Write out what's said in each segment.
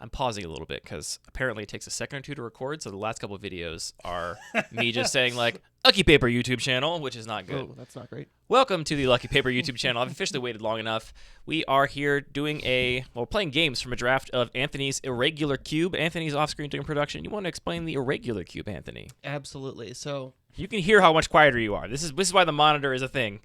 I'm pausing a little bit because apparently it takes a second or two to record. So the last couple of videos are me just saying like Lucky Paper YouTube channel, which is not good. Oh, that's not great. Welcome to the Lucky Paper YouTube channel. I've officially waited long enough. We are here playing games from a draft of Anthony's Irregular Cube. Anthony's off-screen doing production. You want to explain the Irregular Cube, Anthony? Absolutely. So you can hear how much quieter you are. This is why the monitor is a thing.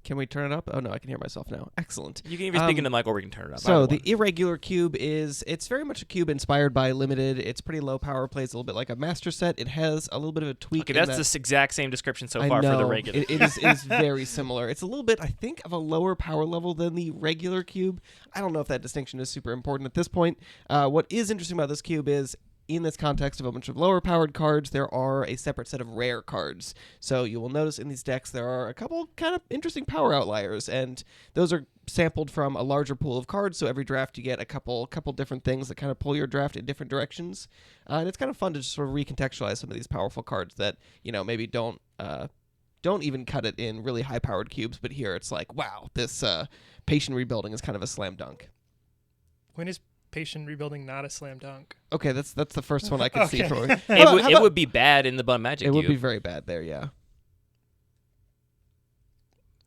can we turn it up? Oh, no, I can hear myself now. Excellent. You can even speak into the mic or we can turn it up. So the Irregular Cube it's very much a cube inspired by Limited. It's pretty low power, plays a little bit like a Master Set. It has a little bit of a tweak. Okay, that's the exact same description so far I know. for the regular. It is very similar. It's a little bit, I think, of a lower power level than the regular cube. I don't know if that distinction is super important at this point. What is interesting about this cube is, in this context of a bunch of lower powered cards, there are a separate set of rare cards. So you will notice in these decks there are a couple kind of interesting power outliers, and those are sampled from a larger pool of cards. So every draft you get a couple different things that kind of pull your draft in different directions. And it's kind of fun to just sort of recontextualize some of these powerful cards that, maybe don't even cut it in really high powered cubes, but here it's like, wow, this patient rebuilding is kind of a slam dunk. When is patient rebuilding not a slam dunk? Okay, that's the first one I could see for it. It would be bad in the Bun Magic It Cube. would be very bad there, yeah.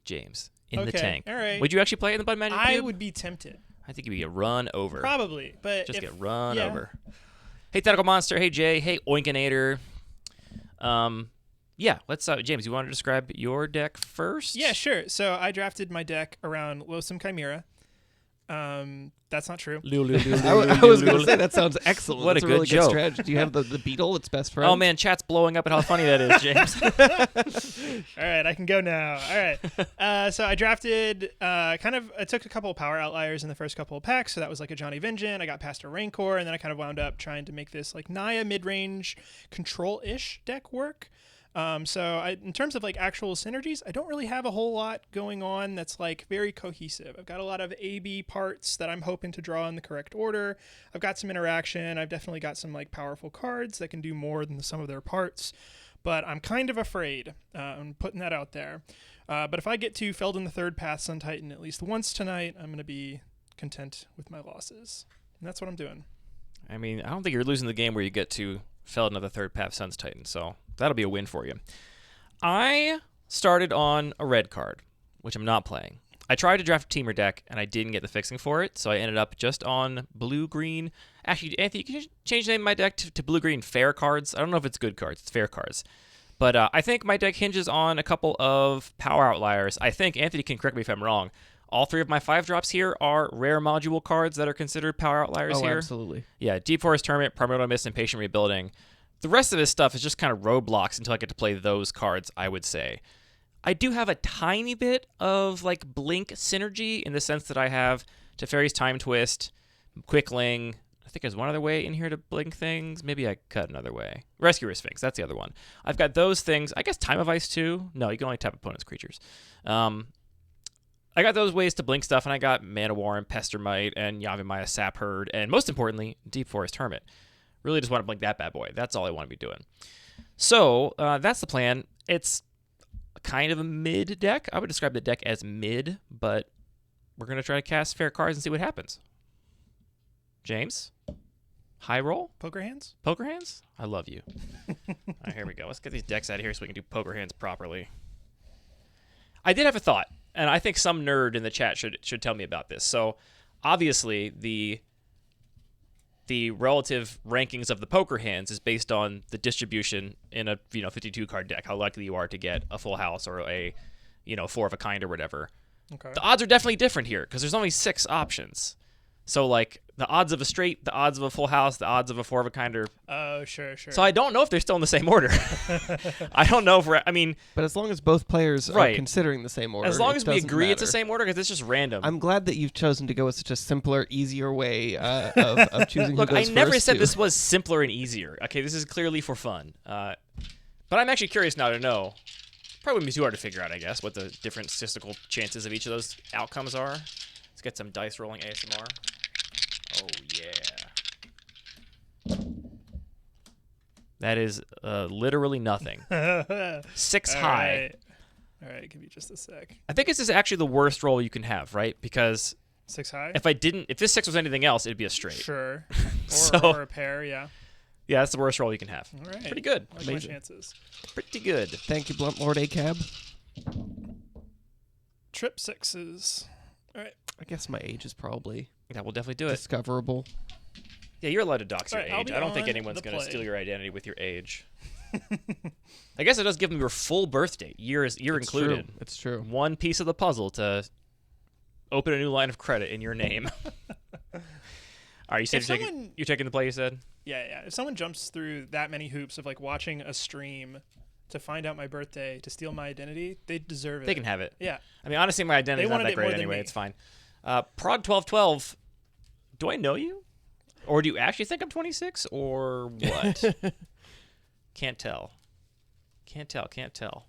James, in the tank. All right. Would you actually play it in the Bun Magic Cube? I would be tempted. I think you'd get run over. Probably, but Just get run yeah. over. Hey, Tentacle Monster. Hey, Jay. Hey, Oinkinator. Yeah, let's... James, you want to describe your deck first? Yeah, sure. So I drafted my deck around Loathsome Chimera. That's not true. I was going to say, that sounds excellent. What That's a really good joke. good strategy. Do you have the beetle, its best friend? Oh, man, chat's blowing up at how funny that is, James. All right, I can go now. All right. So I drafted I took a couple of power outliers in the first couple of packs. So that was like a Johnny Vengeance. I got past a Rancor, and then I kind of wound up trying to make this like Naya mid-range control-ish deck work. In terms of like actual synergies, I don't really have a whole lot going on that's like very cohesive. I've got a lot of A-B parts that I'm hoping to draw in the correct order. I've got some interaction. I've definitely got some like powerful cards that can do more than the sum of their parts, but I'm kind of afraid. I'm putting that out there. But if I get to Feld in the Third Path Sun Titan at least once tonight, I'm going to be content with my losses. And that's what I'm doing. I mean, I don't think you're losing the game where you get to Feld in the Third Path Suns Titan, so that'll be a win for you. I started on a red card, which I'm not playing. I tried to draft a teamer deck, and I didn't get the fixing for it, so I ended up just on blue-green. Actually, Anthony, can you change the name of my deck to blue-green fair cards? I don't know if it's good cards. It's fair cards. But I think my deck hinges on a couple of power outliers. I think, Anthony can correct me if I'm wrong, all three of my 5-drops here are rare module cards that are considered power outliers here. Oh, absolutely. Yeah, Deep Forest Tournament, Primordial Mist, and Patient Rebuilding. The rest of this stuff is just kind of roadblocks until I get to play those cards, I would say. I do have a tiny bit of like Blink synergy in the sense that I have Teferi's Time Twist, Quickling. I think there's one other way in here to blink things. Maybe I cut another way. Rescuer Sphinx, that's the other one. I've got those things. I guess Time of Ice too. No, you can only tap opponent's creatures. I got those ways to blink stuff, and I got Mana War and Pestermite and Yavimaya Sap Herd, and most importantly, Deep Forest Hermit. Really just want to blink that bad boy. That's all I want to be doing. So that's the plan. It's kind of a mid deck. I would describe the deck as mid, but we're going to try to cast fair cards and see what happens. James? High roll? Poker hands? Poker hands? I love you. All right, here we go. Let's get these decks out of here so we can do poker hands properly. I did have a thought, and I think some nerd in the chat should tell me about this. So, obviously, the relative rankings of the poker hands is based on the distribution in a 52 card deck, how likely you are to get a full house or a 4 of a kind or whatever. Okay. The odds are definitely different here because there's only 6 options. So like the odds of a straight, the odds of a full house, the odds of a 4 of a kind are. Oh, sure. So I don't know if they're still in the same order. I don't know if but as long as both players are considering the same order, as long as we agree matter. it's the same order, because it's just random. I'm glad that you've chosen to go with such a simpler, easier way of choosing. Look, who goes I never first said too. this was simpler and easier. Okay, this is clearly for fun. But I'm actually curious now to know. Probably wouldn't be too hard to figure out, I guess, what the different statistical chances of each of those outcomes are. Let's get some dice rolling ASMR. Oh, yeah. That is literally nothing. 6 high. All right, give me just a sec. I think this is actually the worst roll you can have, right? Because 6 high. If this 6 was anything else, it'd be a straight. Sure. So- or a pair, yeah. Yeah, that's the worst roll you can have. All right. Pretty good. I like my Amazing. chances. Pretty good. Thank you, Blunt Lord ACAB. Trip 6s. All right. I guess my age is probably Yeah, we'll definitely do it. discoverable. Yeah, you're allowed to dox your Alright, I'll age. be I don't think on anyone's the going to play. steal your identity with your age. I guess it does give them your full birth date, year It's included. True. It's true. One piece of the puzzle to open a new line of credit in your name. All right, you said If you're taking the play, you said? Yeah. If someone jumps through that many hoops of like watching a stream to find out my birthday to steal my identity, they deserve it. They can have it. Yeah. I mean, honestly, my identity's not wanted that it great more than anyway. me. It's fine. Prog1212, do I know you? Or do you actually think I'm 26? Or what? Can't tell. Can't tell.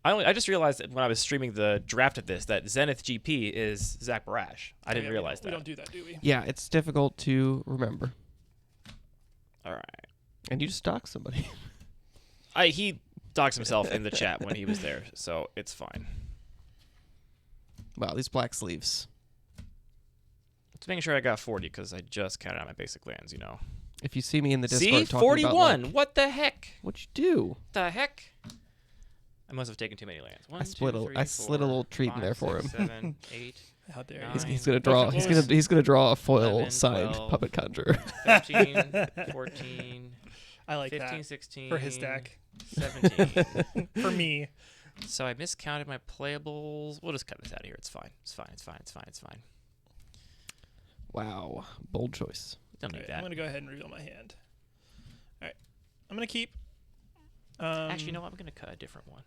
I just realized that when I was streaming the draft of this that Zenith GP is Zach Barash. I didn't realize We that. don't do that, do we? Yeah, it's difficult to remember. All right. And you just stalk somebody. He doxed himself in the chat when he was there, so it's fine. Wow, these black sleeves. Just making sure I got 40 because I just counted out my basic lands, you know. If you see me in the Discord See? talking 41. about like, What the heck? what'd you do? The heck? I must have taken too many lands. One, I slid two, a- three, I slid a little treat in 5, there for 6, him. 7, 8, How dare Nine. you? He's gonna draw. What He's was- gonna draw a foil 11, signed 12. puppet conjurer. 13, 14, I like 15, that 16. for his deck. 17. For me, So I miscounted my playables. We'll just cut this out of here. It's fine. It's fine. Wow, bold choice. Don't need Alright, that. I'm gonna go ahead and reveal my hand. All right, I'm gonna keep. Actually, you know what? I'm going to cut a different one.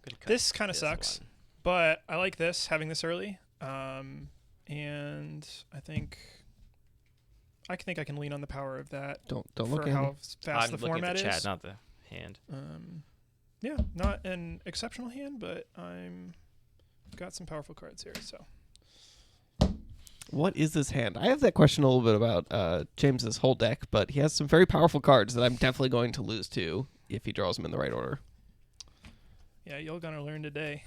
Gonna cut This kind of this sucks, one. but I like this having this early. And I think I can lean on the power of that Don't for look at how me. fast I'm the looking format at the chat, is. not the hand. Yeah, not an exceptional hand, but I'm got some powerful cards here. So What is this hand? I have that question a little bit about James's whole deck, but he has some very powerful cards that I'm definitely going to lose to if he draws them in the right order. yeah, you're gonna learn today.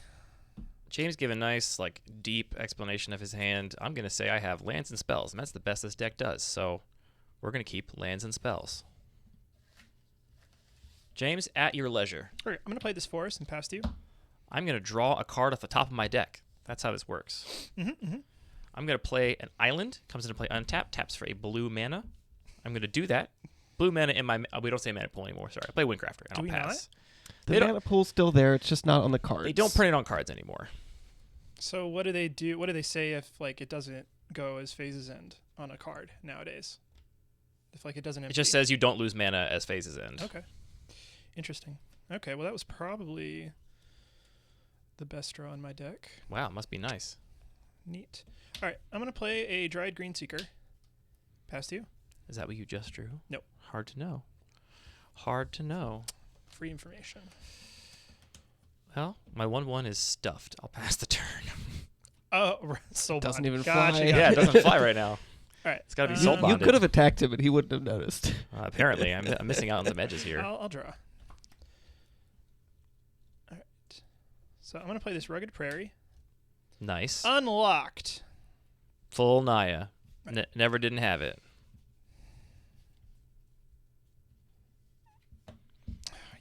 James gave a nice, like, deep explanation of his hand. I'm going to say I have lands and spells, and that's the best this deck does. So we're going to keep lands and spells. James, at your leisure. All right, I'm gonna play this for us and pass to you. I'm going to draw a card off the top of my deck. That's how this works. I'm going to play an island. Comes into play untapped. Taps for a blue mana. I'm going to do that. Blue mana in my... we don't say mana pool anymore. Sorry. I play Windcrafter, and Do I'll we pass. The They don't- mana pool's still there. It's just not on the cards. They don't print it on cards anymore. So what do they do? What do they say if like it doesn't go as phases end on a card nowadays? If like it doesn't. It just says you don't lose mana as phases end. Okay. Interesting. Okay, well that was probably the best draw in my deck. Wow, it must be nice. Neat. All right, I'm gonna play a Dried Greenseeker. Pass to you. Is that what you just drew? Nope. Hard to know. Hard to know. Free information. Well, my 1/1 is stuffed. I'll pass the turn. Oh, soul Doesn't bond. even Gotcha, fly. gotcha. Yeah, it doesn't fly right now. All right. It's got to be Um, soul You bonded. could have attacked him, and he wouldn't have noticed. Apparently, I'm missing out on some edges here. I'll draw. All right. So I'm gonna play this Rugged Prairie. Nice. Unlocked. Full Naya. Never didn't have it.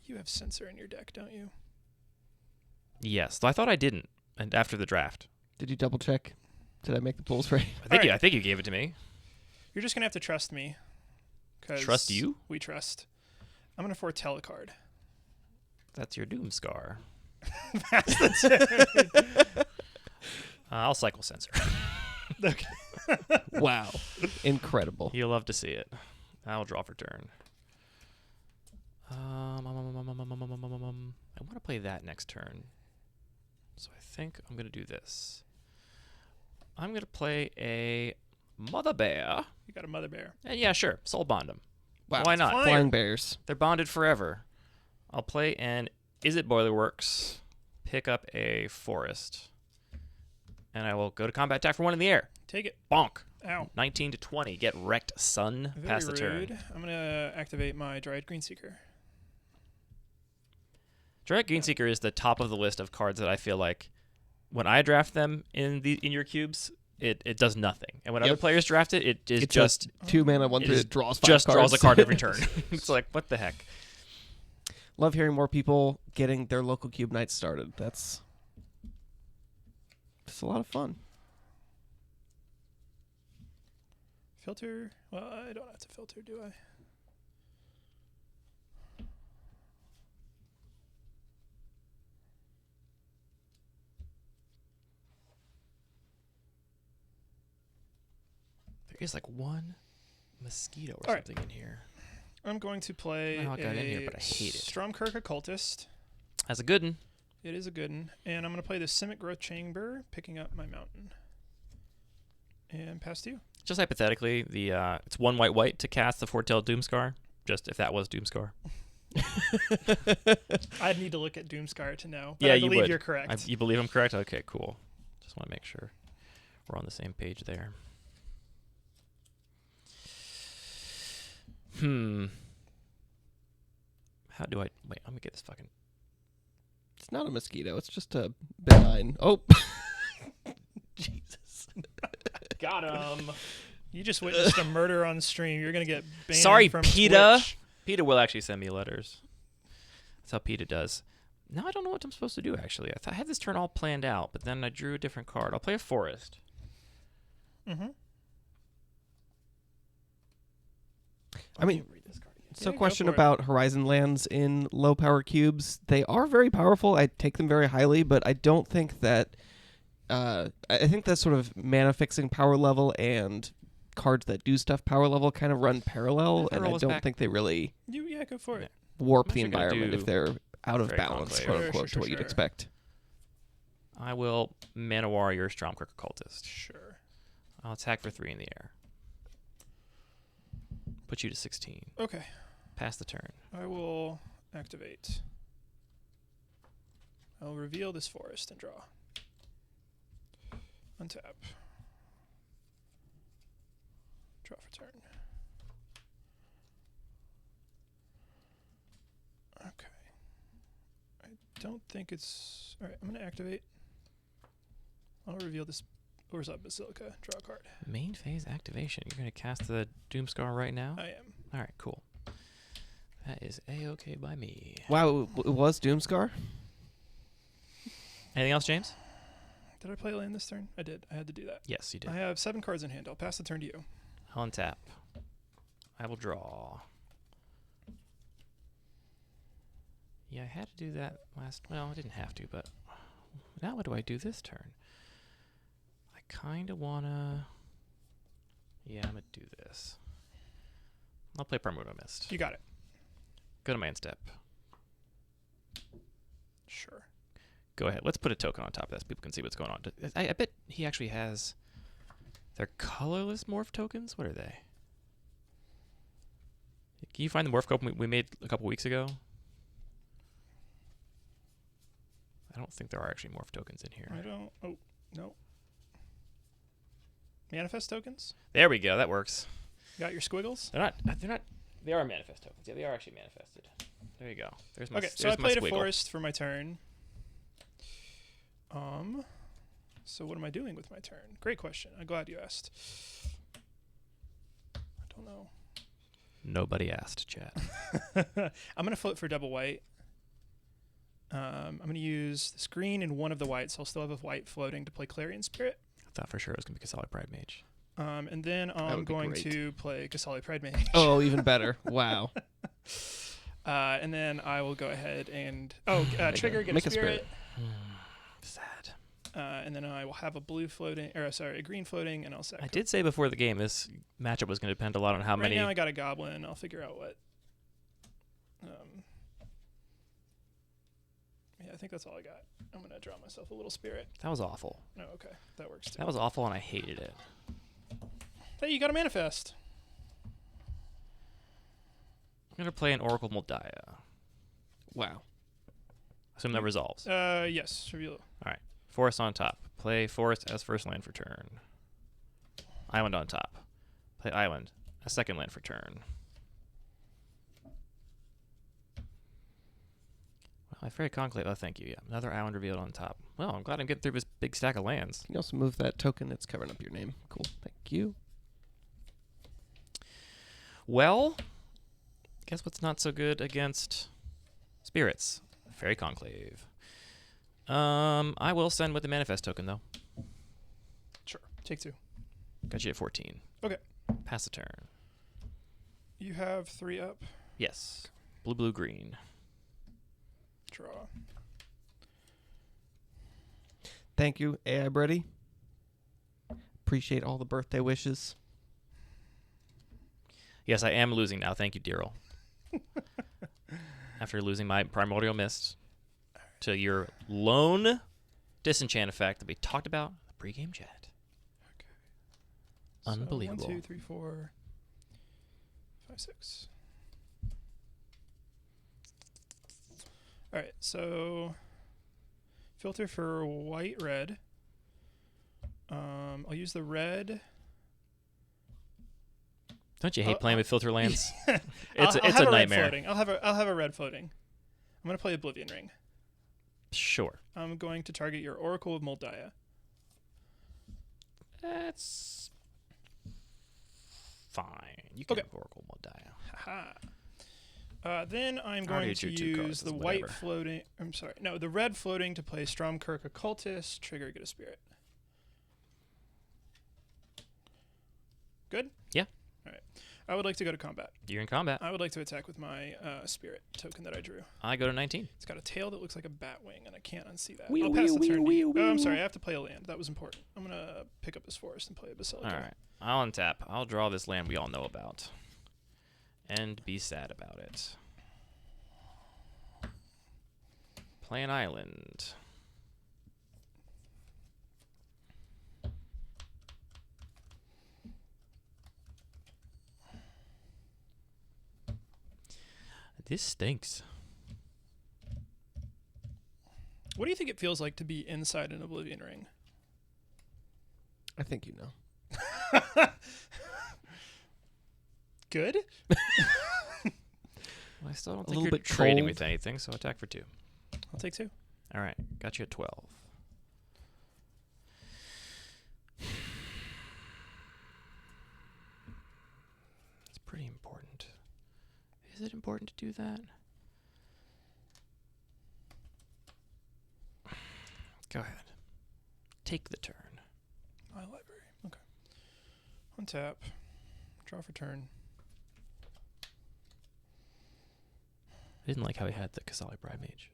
You have Censor in your deck, don't you? Yes, though I thought I didn't. And after the draft, Did you double check? Did I make the pools right? I think you gave it to me. You're just gonna have to trust me. 'Cause Trust you? We trust. I'm gonna foretell a card. That's your doom scar. That's the turn. I'll cycle sensor. Okay. Wow, incredible. You'll love to see it. I'll draw for turn. I want to play that next turn. So I think I'm going to do this. I'm going to play a Mother Bear. You got a Mother Bear. And yeah, sure. Soul bond them. Wow, Why not? fine. Flying bears. They're bonded forever. I'll play an Is It Boilerworks, pick up a Forest, and I will go to combat attack for 1 in the air. Take it. Bonk. Ow. 19 to 20. Get wrecked, son. Very Pass the rude. turn. I'm gonna activate my Dried Greenseeker. Dread Greenseeker is the top of the list of cards that I feel like when I draft them in your cubes, it does nothing. And when other Yep. players draft it, it is It's just 2 mana, 1 it 3 is that draws 5 just cards. draws a card every turn. It's like, what the heck? Love hearing more people getting their local cube nights started. That's a lot of fun. Filter. Well, I don't have to filter, do I? There is like one mosquito or All right. something in here. I'm going to play I don't know how it got in here, a but I hate it. Stromkirk Occultist. That's a good one. It is a good one. And I'm going to play the Simic Growth Chamber, picking up my mountain. And pass to you. Just hypothetically, the it's 1 white to cast the Foretell Doomscar. Just if that was Doomscar. I'd need to look at Doomscar to know. But Yeah, I you believe would. you're correct. You believe I'm correct? Okay, cool. Just want to make sure we're on the same page there. How do I... Wait, let me get this fucking... It's not a mosquito. It's just a benign. Oh. Jesus. Got him. You just witnessed a murder on stream. You're going to get banned Sorry, from PETA. Twitch. PETA will actually send me letters. That's how PETA does. Now I don't know what I'm supposed to do, actually. I had this turn all planned out, but then I drew a different card. I'll play a forest. Mm-hmm. I mean, read this card again. so Yeah, go question for it. about Horizon lands in low power cubes. They are very powerful. I take them very highly, but I don't think that... I think that sort of mana fixing power level and cards that do stuff power level kind of run parallel, If I and roll I this don't back- think they really Yeah, go for it. warp I'm the actually gonna environment do if they're out of Fairy balance, Conclave. quote unquote, Sure, to what you'd sure. expect. I will Mana Warrior Stromkirk Occultist. Sure. I'll attack for 3 in the air. Put you to 16. Okay. Pass the turn. I will activate. I'll reveal this forest and draw. Untap. Draw for turn. Okay. I don't think it's... Alright, I'm going to activate. I'll reveal this Orzhov Basilica. Draw a card. Main phase activation. You're going to cast the Doomscar right now? I am. All right, cool. That is A-okay by me. Wow, it was Doomscar? Anything else, James? Did I play land this turn? I did. I had to do that. Yes, you did. I have 7 cards in hand. I'll pass the turn to you. I'll untap. I will draw. Yeah, I had to do that last... Well, I didn't have to, but... Now what do I do this turn? I kind of want to... Yeah, I'm going to do this. I'll play Permuto Mist. You got it. Go to my end step. Sure. Go ahead. Let's put a token on top of this. People can see what's going on. I bet he actually has... They're colorless morph tokens? What are they? Can you find the morph token we made a couple weeks ago? I don't think there are actually morph tokens in here. I don't... Oh, no. Manifest tokens? There we go. That works. Got your squiggles? They're not... They are manifest tokens. Yeah, they are actually manifested. There you go. There's my Okay, so I there's my played a squiggle. forest for my turn. So what am I doing with my turn? Great question. I'm glad you asked. I don't know. Nobody asked, chat. I'm going to float for double white. I'm going to use this green and one of the whites. I'll still have a white floating to play Clarion Spirit. I thought for sure it was going to be Kasali Pride Mage. And then I'm would be going great. to play Kasali Pride Mage. Oh, even better. Wow. And then I will go ahead and... trigger, get Make a a spirit. Sad. And then I will have a blue floating... a green floating, and I'll sack. I did say before the game this matchup was going to depend a lot on how Right many... now I got a goblin. I'll figure out what... I think that's all I got. I'm going to draw myself a little spirit. That was awful. Oh, okay. That works too. That was awful, and I hated it. Hey, you got a manifest. I'm going to play an Oracle Moldaya. Wow. Assume that resolves. Yes. Reveal. All right. Forest on top. Play Forest as first land for turn. Island on top. Play Island as second land for turn. My Fairy Conclave. Oh, thank you. Yeah, another island revealed on top. Well, I'm glad I'm getting through this big stack of lands. You can also move that token that's covering up your name. Cool. Thank you. Well, guess what's not so good against spirits? Fairy Conclave. I will send with the Manifest token, though. Sure. Take 2. Got you at 14. Okay. Pass the turn. You have 3 up. Yes. Blue, blue, green. Draw. Thank you, AI Brady. Appreciate all the birthday wishes. Yes, I am losing now. Thank you, Daryl. After losing my Primordial Mist to your lone disenchant effect that we talked about in the pregame chat. Okay. Unbelievable. So 1, 2, 3, 4, 5, 6. All right, so filter for white, red. I'll use the red. Don't you hate playing with filter lands? I'll it's have a red nightmare. Floating. I'll have a red floating. I'm gonna play Oblivion Ring. Sure. I'm going to target your Oracle of Moldiah. That's fine. You can Okay. have Oracle Moldiah. Haha. Then I'm Already going to drew 2 cards, use the it's white whatever. floating. I'm sorry. No, the red floating to play Stromkirk Occultist. Trigger, get a spirit. Good? Yeah. All right. I would like to go to combat. You're in combat. I would like to attack with my spirit token that I drew. I go to 19. It's got a tail that looks like a bat wing, and I can't unsee that. Wee, I'll pass wee, the turn. wee, to wee, you. Oh, I'm wee. sorry. I have to play a land. That was important. I'm going to pick up this forest and play a Basilica. All right. I'll untap. I'll draw this land we all know about. And be sad about it. Play an island. This stinks. What do you think it feels like to be inside an Oblivion Ring? I think you know. Good? Well, I still don't A think little you're bit trading cold. with anything, so attack for 2. I'll take 2. All right. Got you at 12. It's pretty important. Is it important to do that? Go ahead. Take the turn. My library. Okay. Untap. Draw for turn. I didn't like how he had the Kasali Bride Mage.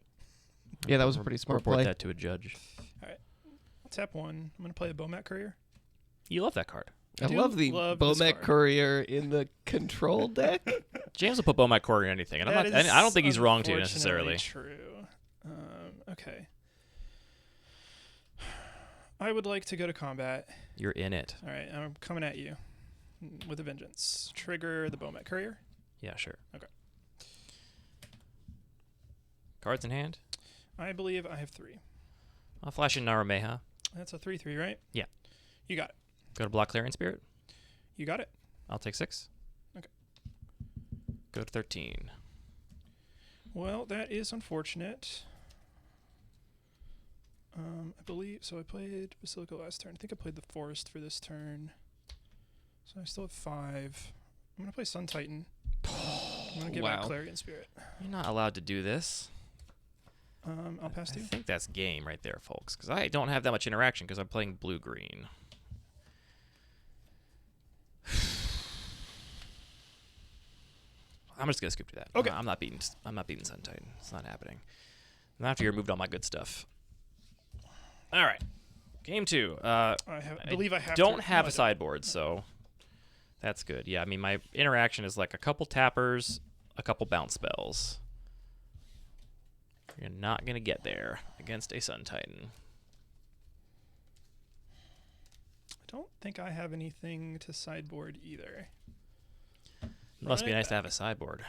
Yeah, that was a pretty smart Report play. that to a judge. I'll tap 1. I'm going to play a Bomat Courier. You love that card. I do love the love this Bomet card. Courier in the control deck. James will put Bomat Courier in anything, and That I don't think he's is wrong to unfortunately necessarily. True. Okay. I would like to go to combat. You're in it. All right, I'm coming at you with a vengeance. Trigger the Bomet Courier. Yeah, sure. Okay. Cards in hand. I believe I have 3. I'll flash in Narameha. That's a 3/3, right? Yeah. You got it. Go to block Clarion Spirit. You got it. I'll take 6. Okay. Go to 13. Well, that is unfortunate. I believe so. I played Basilica last turn. I think I played the Forest for this turn. So I still have 5. I'm gonna play Sun Titan. I'm gonna get back Wow. Clarion Spirit. You're not allowed to do this. I'll pass to I you. think that's game right there, folks, because I don't have that much interaction because I'm playing blue-green. I'm just gonna scoop to that. Okay. I'm not beating Sun Titan. It's not happening. Not after you removed all my good stuff. All right, game 2. I believe I have. Don't to, have no, a sideboard, so that's good. Yeah, I mean my interaction is like a couple tappers, a couple bounce spells. You're not gonna get there against a Sun Titan. I don't think I have anything to sideboard either. Must be Run it nice to have a back. sideboard.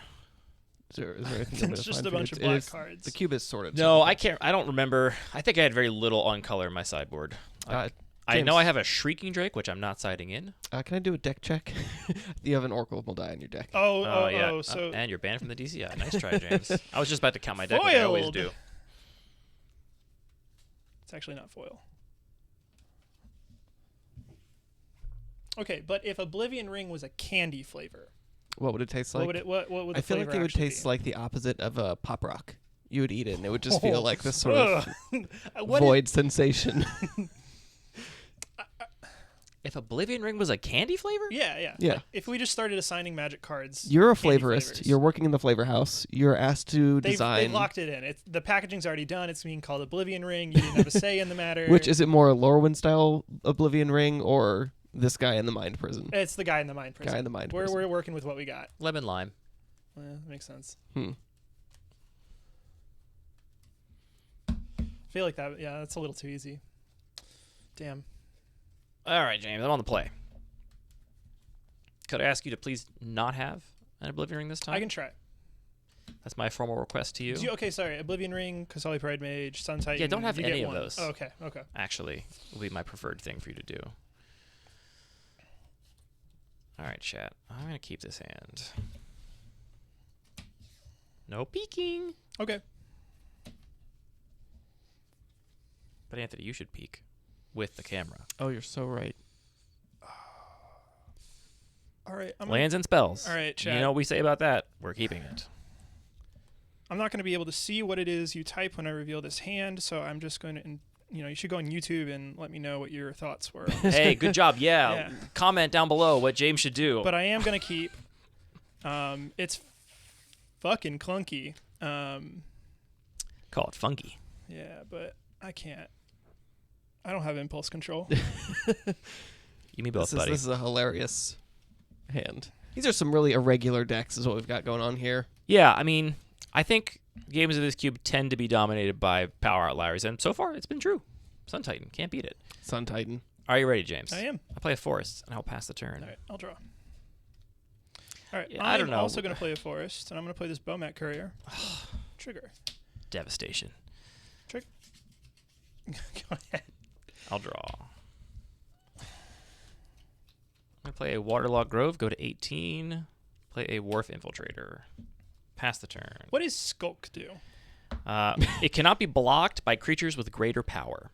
Is there anything It's to just find a for you? bunch of It black is- cards. The cube is sorted. No, I can't. I don't remember. I think I had very little on color in my sideboard. I know James. I have a Shrieking Drake, which I'm not siding in. Can I do a deck check? You have an Oracle of Moldiah in your deck. Oh, Yeah. so And you're banned from the DCI. Nice try, James. I was just about to count my deck like I always Foiled. do. It's actually not foil. Okay, but if Oblivion Ring was a candy flavor, What would it taste like? what would the I feel like flavor it would actually taste be? like the opposite of a pop rock. You would eat it, and it would just feel like this sort of What void sensation. If Oblivion Ring was a candy flavor? Yeah. Yeah. Like, if we just started assigning magic cards, You're a candy flavorist. flavors. You're working in the flavor house. You're asked to They've design. locked it in. The packaging's already done. It's being called Oblivion Ring. You didn't have a say in the matter. Which is it more a Lorwyn style Oblivion Ring or this guy in the mind prison? It's the guy in the mind prison. Guy in the mind We're prison. working with what we got. Lemon lime. That makes sense. Hmm. I feel like that. Yeah, that's a little too easy. Damn. All right, James, I'm on the play. Could I ask you to please not have an Oblivion Ring this time? I can try. That's my formal request to you. Okay, sorry. Oblivion Ring, Kasali Pride Mage, Sun Titan. Yeah, don't have you any get of one. those. Oh, okay. Actually, will be my preferred thing for you to do. All right, chat. I'm going to keep this hand. No peeking. Okay. But Anthony, you should peek with the camera. Oh, you're so right. All right. Lands and spells. All right, chat. You know what we say about that? We're keeping it. I'm not going to be able to see what it is you type when I reveal this hand, so I'm just going to, you should go on YouTube and let me know what your thoughts were. Hey, good job. Yeah. Yeah. Comment down below what James should do. But I am going to keep. It's fucking clunky. Call it funky. Yeah, but I can't. I don't have impulse control. You mean both, buddy. This is a hilarious hand. These are some really irregular decks is what we've got going on here. Yeah, I mean, I think games of this cube tend to be dominated by power outliers, and so far it's been true. Sun Titan, can't beat it. Sun Titan. Are you ready, James? I am. I play a forest, and I'll pass the turn. All right, I'll draw. All right, Yeah, I don't know. I'm also going to play a forest, and I'm going to play this Bomat Courier. Trigger. Devastation. Go ahead. I'll draw. I'm going to play a Waterlogged Grove, go to 18, play a Wharf Infiltrator. Pass the turn. What does Skulk do? It cannot be blocked by creatures with greater power.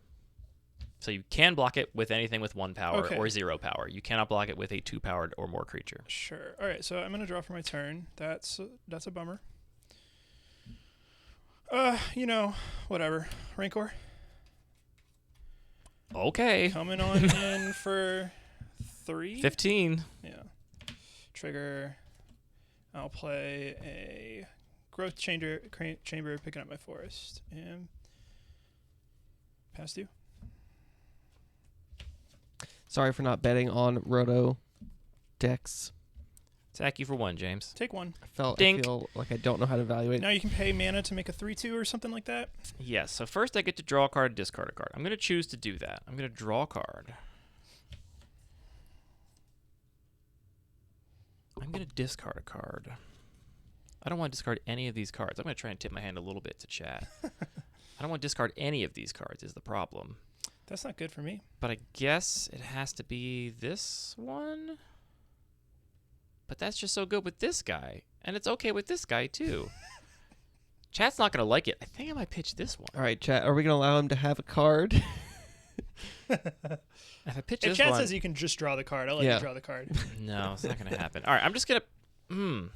So you can block it with anything with 1 power Okay. or 0 power. You cannot block it with a 2-powered or more creature. Sure. All right, so I'm going to draw for my turn. That's a bummer. Whatever. Rancor. Okay. Coming on in for 3. 15. Yeah. Trigger. I'll play a Growth Chamber, picking up my forest. And pass due. Sorry for not betting on Roto decks. Attack you for 1, James. Take 1. I Dink. feel like I don't know how to evaluate. Now you can pay mana to make a 3/2 or something like that. Yes, so first I get to draw a card, discard a card. I'm going to choose to do that. I'm going to draw a card. I'm going to discard a card. I don't want to discard any of these cards. I'm going to try and tip my hand a little bit to chat. I don't want to discard any of these cards is the problem. That's not good for me. But I guess it has to be this one. But that's just so good with this guy. And it's okay with this guy, too. Chat's not going to like it. I think I might pitch this one. All right, chat. Are we going to allow him to have a card? If I pitch If this Chad one... says you can just draw the card, I'll let Yeah. you draw the card. No, it's not going to happen. All right, I'm just going to...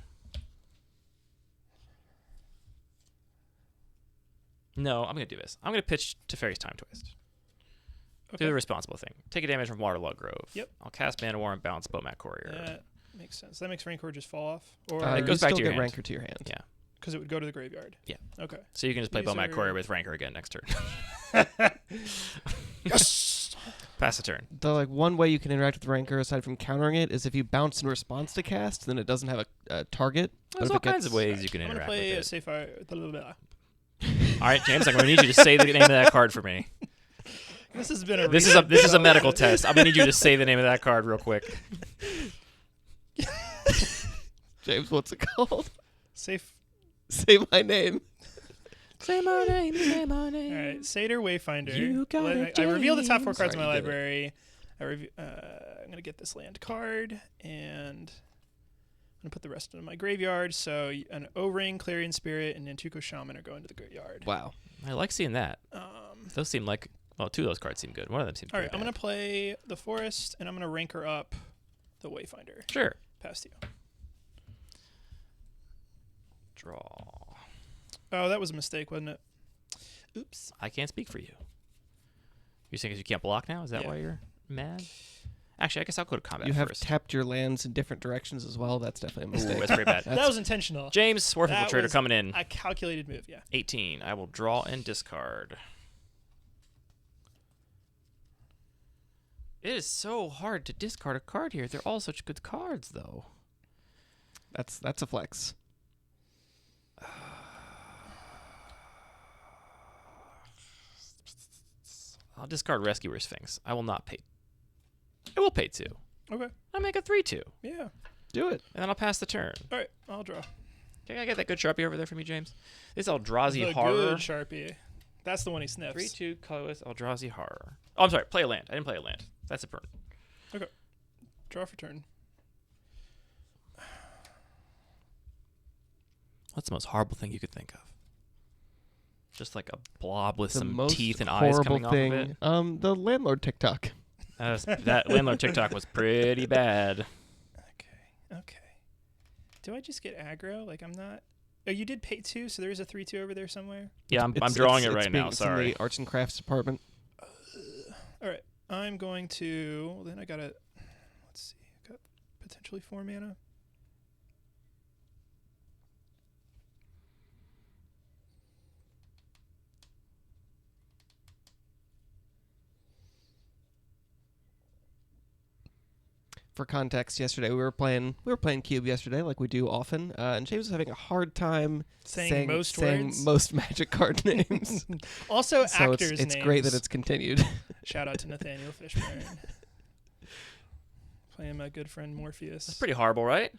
No, I'm going to do this. I'm going to pitch Teferi's Time Twist. Do the responsible thing. Take a damage from Waterlogged Grove. Yep. I'll cast Mana War and bounce Bomat Courier. That makes sense. That makes Rancor just fall off? Or it you goes back still to your get hand. Rancor to your hand. Yeah. because it would go to the graveyard. Yeah. Okay. So you can just play These Bomat are- Courier with Rancor again next turn. Yes! Pass the turn. The one way you can interact with Rancor aside from countering it is if you bounce in response to cast, then it doesn't have a target. But There's if all it kinds gets- of ways you can I'm going to interact play a with it. safe fire. Blah, blah, blah. All right, James, I'm going to need you to say the name of that card for me. This has been a This is a medical test. I'm going to need you to say the name of that card real quick. James, what's it called? Safe. Say my name. Say my name, say my name. All right. Satyr Wayfinder. You got it, I reveal the top 4 James. cards in my Sorry, you did library. I'm going to get this land card, and I'm going to put the rest in my graveyard. So an O-Ring, Clarion Spirit, and Nantuko Shaman are going to the graveyard. Wow. I like seeing that. Those seem like Well, two of those cards seem good. One of them seems All right, pretty I'm bad. going to play the Forest, and I'm going to ranker up the Wayfinder. Sure. Past you. Draw. Oh, that was a mistake, wasn't it? Oops. I can't speak for you. You're saying 'cause you can't block now? Is that Yeah. why you're mad? Actually, I guess I'll go to combat You have first. tapped your lands in different directions as well. That's definitely a Ooh, mistake. that's pretty bad. That was intentional. James, Swarf That Infiltrator was coming in. A calculated move, yeah. 18. I will draw and discard. It is so hard to discard a card here. They're all such good cards, though. That's a flex. I'll discard Rescuer Sphinx. I will not pay. I will pay 2. Okay. I'll make a 3/2. Yeah. Do it. And then I'll pass the turn. All right, I'll draw. Can I get that good Sharpie over there for me, James? This Eldrazi The Horror. good Sharpie. That's the one he sniffs. 3/2 colorless Eldrazi Horror. Oh, I'm sorry. Play a land. I didn't play a land. That's a burn. Draw for turn. What's the most horrible thing you could think of? Just like a blob with The some most teeth and eyes horrible coming thing. off of it. The landlord TikTok. That landlord TikTok was pretty bad. Okay. Do I just get aggro? Like, I'm not... Oh, you did pay 2, so there is a 3/2 over there somewhere? Yeah, I'm It's- drawing it's- it it's right being- now. it's in Sorry. the arts and crafts department. All right. I'm going to... Well, then I got to... Let's see. Got potentially 4 mana. For context, yesterday we were playing Cube yesterday, like we do often, and James was having a hard time Saying most saying words. most Magic card names. Also, So actors' it's names. great that it's continued. Shout out to Nathaniel Fishburne. Playing my good friend Morpheus. That's pretty horrible, right?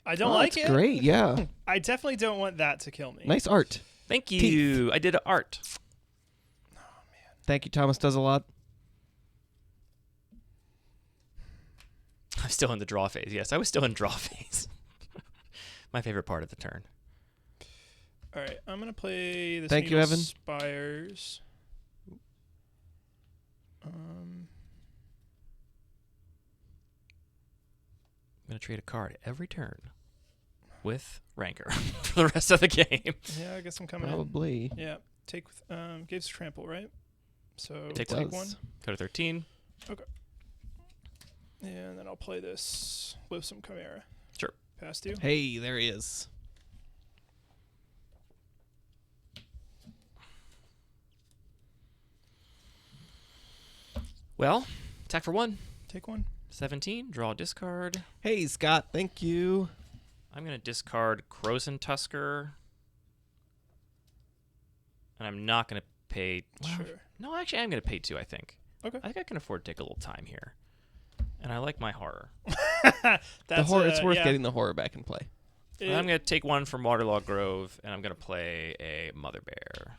I don't like That's it. great, yeah. I definitely don't want that to kill me. Nice art. Thank you. I did art. Thank you, Thomas does a lot. I'm still in the draw phase. Yes, I was still in draw phase. My favorite part of the turn. All right, I'm gonna play this. Thank you, Needle Evan. Spires. I'm going to trade a card every turn with Rancor for the rest of the game. Yeah, I guess I'm coming in. Probably. Yeah, take gives trample, right? So Take take Does. one. Go to 13. And then I'll play this Loathsome Chimera. Sure. Past you. Hey, there he is. Well, attack for 1. Take one. 17. Draw, discard. Hey, Scott, thank you. I'm going to discard Croson Tusker. And I'm not going to pay... Well, Sure. no, actually, I'm going to pay 2, I think. Okay. I think I can afford to take a little time here. And I like my horror. The That's horror. It's worth yeah. getting the horror back in play. It I'm going to take 1 from Waterlog Grove, and I'm going to play a Mother Bear.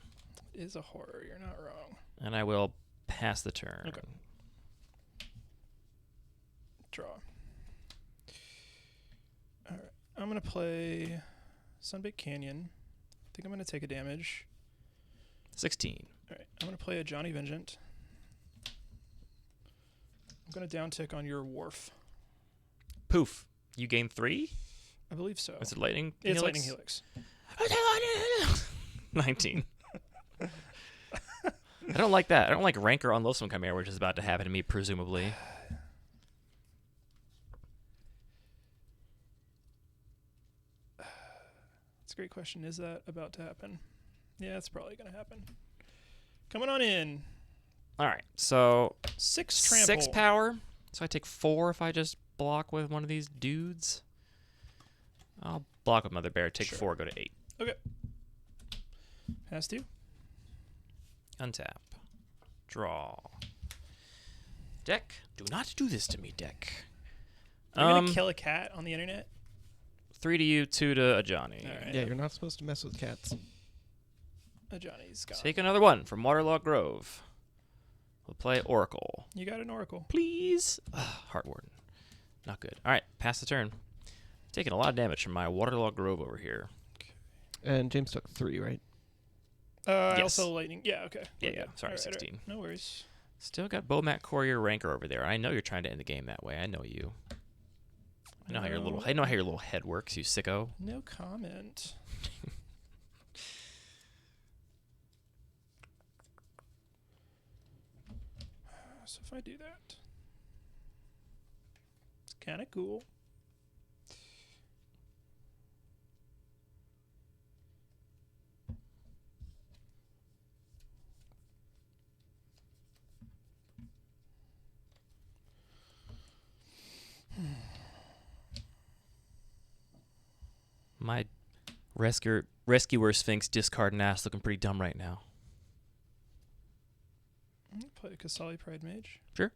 is a horror. You're not wrong. And I will pass the turn. Okay. Draw. All right. I'm going to play Sunbaked Canyon. I think I'm going to take a damage. 16. All right. I'm going to play a Johnny Vengeant. I'm going to downtick on your Wharf. Poof. You gain 3? I believe so. Is it Lightning It's Helix? Lightning Helix. 19. I don't like that. I don't like Rancor on Loathsome Chimera, which is about to happen to me, presumably. That's a great question. Is that about to happen? Yeah, it's probably going to happen. Coming on in. All right. So 6 trample. 6 power. So I take 4 if I just block with one of these dudes. I'll block with Mother Bear, take Sure. 4, go to 8. Okay. Has to. Untap. Draw. Deck. Do not do this to me, deck. Are you going to kill a cat on the internet? 3 to you, 2 to a Johnny. All right. Yeah, you're not supposed to mess with cats. Johnny's gone. Take another 1 from Waterlog Grove. We'll play Oracle. You got an Oracle. Please. Heart Warden. Not good. All right, pass the turn. Taking a lot of damage from my Waterlog Grove over here. And James took 3, right? I Yes. also lightning. Yeah, okay. Yeah, We're yeah. good. Sorry, All right, all right. 16. No worries. Still got Bomat Courier Ranker over there. I know you're trying to end the game that way. I know you. I know how your little head works, you sicko. No comment. So if I do that, it's kind of cool. My rescuer Sphinx discarding ass looking pretty dumb right now. Play a Kasali Pride Mage. Sure.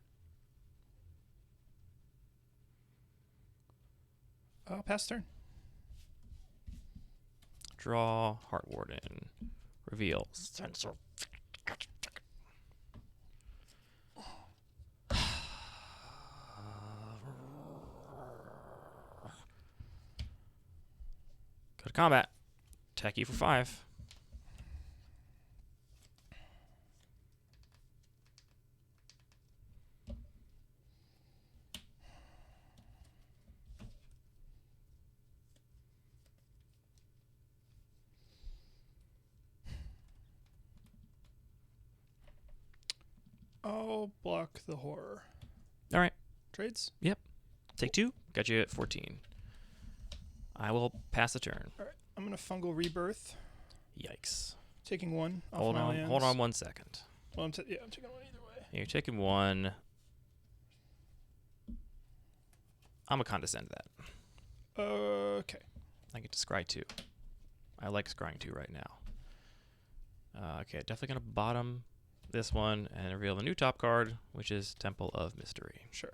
I'll pass turn. Draw, Heart Warden, reveal, censor. Go to combat. Attack you for 5. I'll block the horror. All right. Trades? Take 2. Got you at 14. I will pass the turn. All right. I'm going to Fungal Rebirth. Yikes. Taking 1 off Hold my on. lands. Hold on 1 second. Well, I'm taking 1 either way. You're taking 1. I'm going to condescend to that. Okay. I get to scry 2. I like scrying 2 right now. Okay, definitely going to bottom this one and reveal the new top card, which is Temple of Mystery. Sure.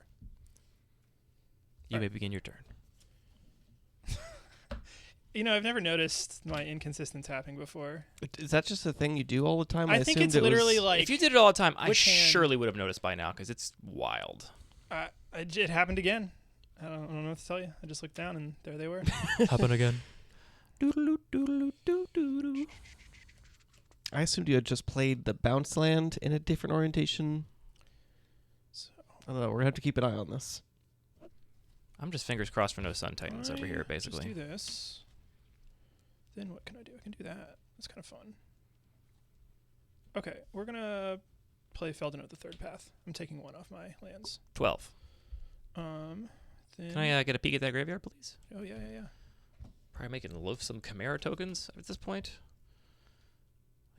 You may begin your turn. You know, I've never noticed my inconsistent tapping before. Is that just a thing you do all the time? I think assumed it's it was- literally like If you did it all the time, I which hand? surely would have noticed by now because it's wild. it happened again. I don't know what to tell you. I just looked down and there they were. Happen again. Doodaloo, doodaloo, doo, doo. I assumed you had just played the bounce land in a different orientation. So, I don't know. We're going to have to keep an eye on this. I'm just fingers crossed for no Sun Titans over here, Just basically. do this. Then what can I do? I can do that. That's kind of fun. Okay, we're gonna play Felden at the third path. I'm taking 1 off my lands. 12. Then Can I get a peek at that graveyard, please? oh yeah. Probably making loathsome Chimera tokens at this point.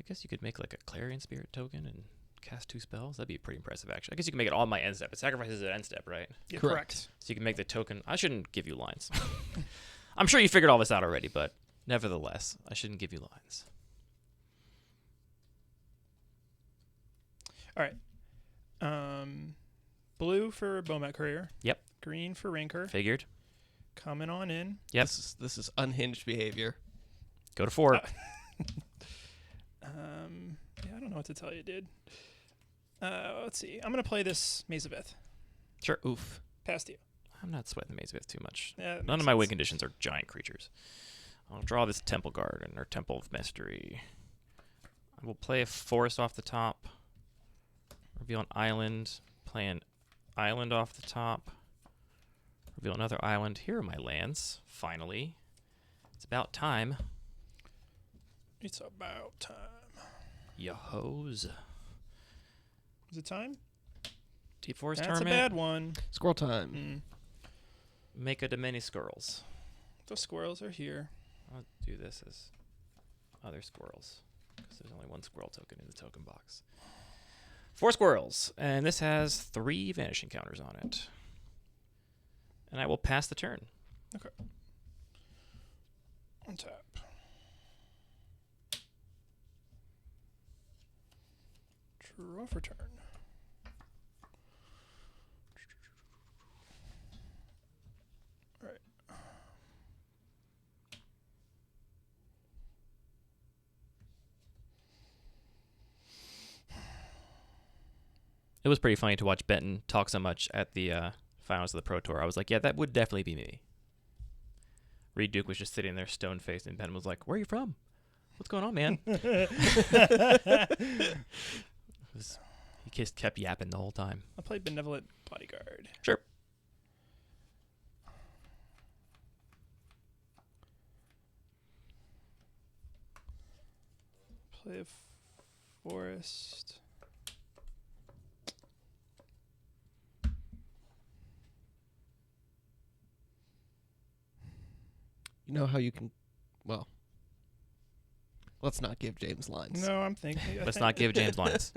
I guess you could make like a Clarion Spirit token and cast 2 spells. That'd be pretty impressive, actually. I guess you can make it on my end step. It sacrifices at end step, right? Yeah, Correct. correct. So you can make the token. I shouldn't give you lines. I'm sure you figured all this out already, but nevertheless, I shouldn't give you lines. All right. Blue for Bomat Courier. Yep. Green for Ranker. Figured. Coming on in. Yep. This is unhinged behavior. Go to 4. Yeah, I don't know what to tell you, dude. Let's see. I'm gonna play this Maze of Ith. Sure. Oof. Past you. I'm not sweating the Maze of Ith too much. Yeah, that None makes of my win sense. conditions are giant creatures. I'll draw this Temple Garden or Temple of Mystery. I will play a forest off the top. Reveal an island. Play an island off the top. Reveal another island. Here are my lands. Finally. It's about time. It's about time. Yo-hos. Is it time? Deep Forest That's Tournament. a bad one. Squirrel time. Make a many squirrels. The squirrels are here. I'll do this as other squirrels because there's only 1 squirrel token in the token box. 4 squirrels, and this has 3 vanishing counters on it. And I will pass the turn. Okay. Untap. Draw for turn. All right. It was pretty funny to watch Benton talk so much at the finals of the Pro Tour. I was like, yeah, that would definitely be me. Reed Duke was just sitting there stone-faced, and Benton was like, where are you from? What's going on, man? He just kept yapping the whole time. I'll play Benevolent Bodyguard. Sure. Play a forest. You know how you can, well, let's not give James lines. No, I'm thinking. Let's not give James lines.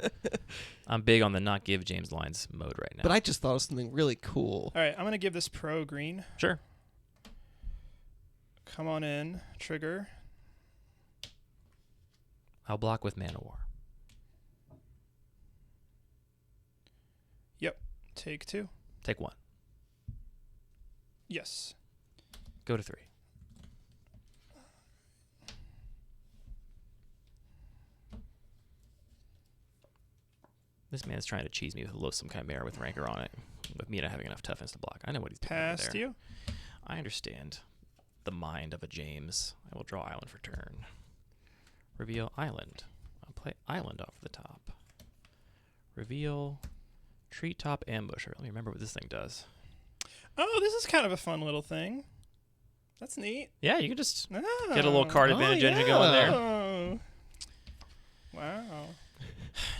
I'm big on the not give James lines mode right now. But I just thought of something really cool. All right, I'm going to give this pro green. Sure. Come on in. Trigger. I'll block with Mana War. Yep. Take 2. Take 1. Yes. Go to 3. This man's trying to cheese me with a Loathsome Chimera with Rancor on it, with me not having enough toughness to block. I know what he's doing over Past there. you. I understand the mind of a James. I will draw island for turn. Reveal island. I'll play island off the top. Reveal treetop ambusher. Let me remember what this thing does. Oh, this is kind of a fun little thing. That's neat. Yeah, you can just Oh. get a little card advantage engine yeah. going there. Oh. Wow.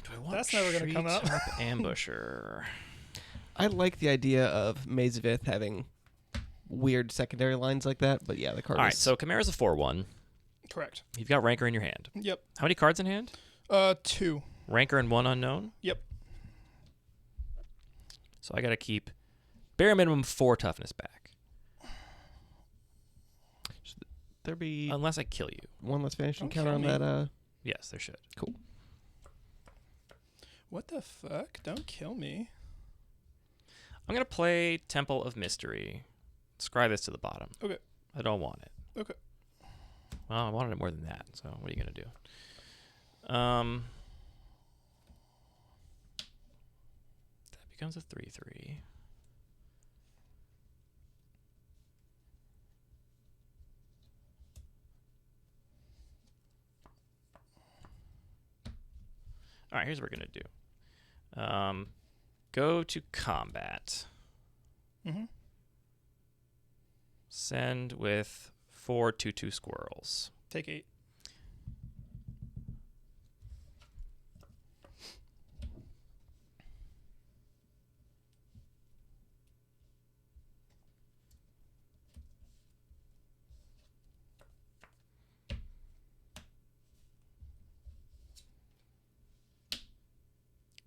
Do I want That's never gonna come up. treetop ambusher? I like the idea of Maze of Ith having weird secondary lines like that, but yeah, the card All right, is... so Chimera's a 4/1. Correct. You've got Rancor in your hand. Yep. How many cards in hand? 2. Rancor and 1 unknown? Yep. So I got to keep bare minimum 4 toughness back. Should there be Unless I kill you. one less vanishing Don't counter kill on me. that? Yes, there should. Cool. What the fuck? Don't kill me. I'm going to play Temple of Mystery. Scry this to the bottom. Okay. I don't want it. Okay. Well, I wanted it more than that, so what are you going to do? That becomes a 3/3. All right, here's what we're going to do. Go to combat. Mm-hmm. Send with 4 2/2 squirrels. Take 8.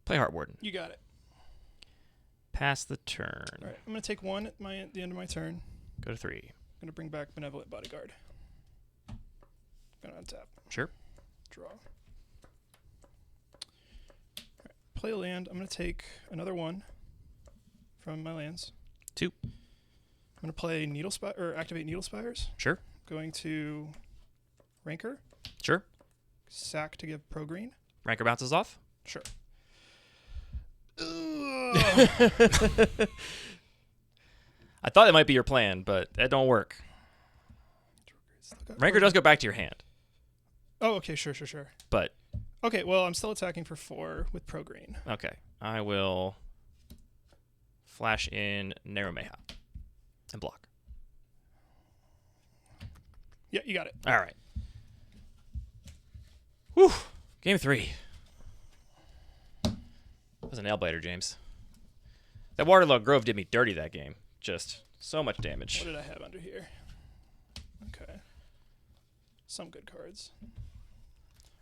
Play Heart Warden. You got it. Pass the turn. All right. I'm going to take 1 at the end of my turn. Go to 3. I'm going to bring back Benevolent Bodyguard. Going to untap. Sure. Draw. All right. Play a land. I'm going to take another 1 from my lands. 2. I'm going to play Needle Spire or activate Needle Spires. Sure. Going to Rancor. Sure. Sack to give pro green. Rancor bounces off. Sure. I thought that might be your plan, but that don't work. Rancor does go back to your hand, Oh, okay. Sure. but Okay, well, I'm still attacking for 4 with pro green. okay. I will flash in Narumeha and block. Yeah, you got it. All right. Whew. Game 3. That was a nail biter, James. That Waterlogged Grove did me dirty that game. Just so much damage. What did I have under here? Okay. Some good cards.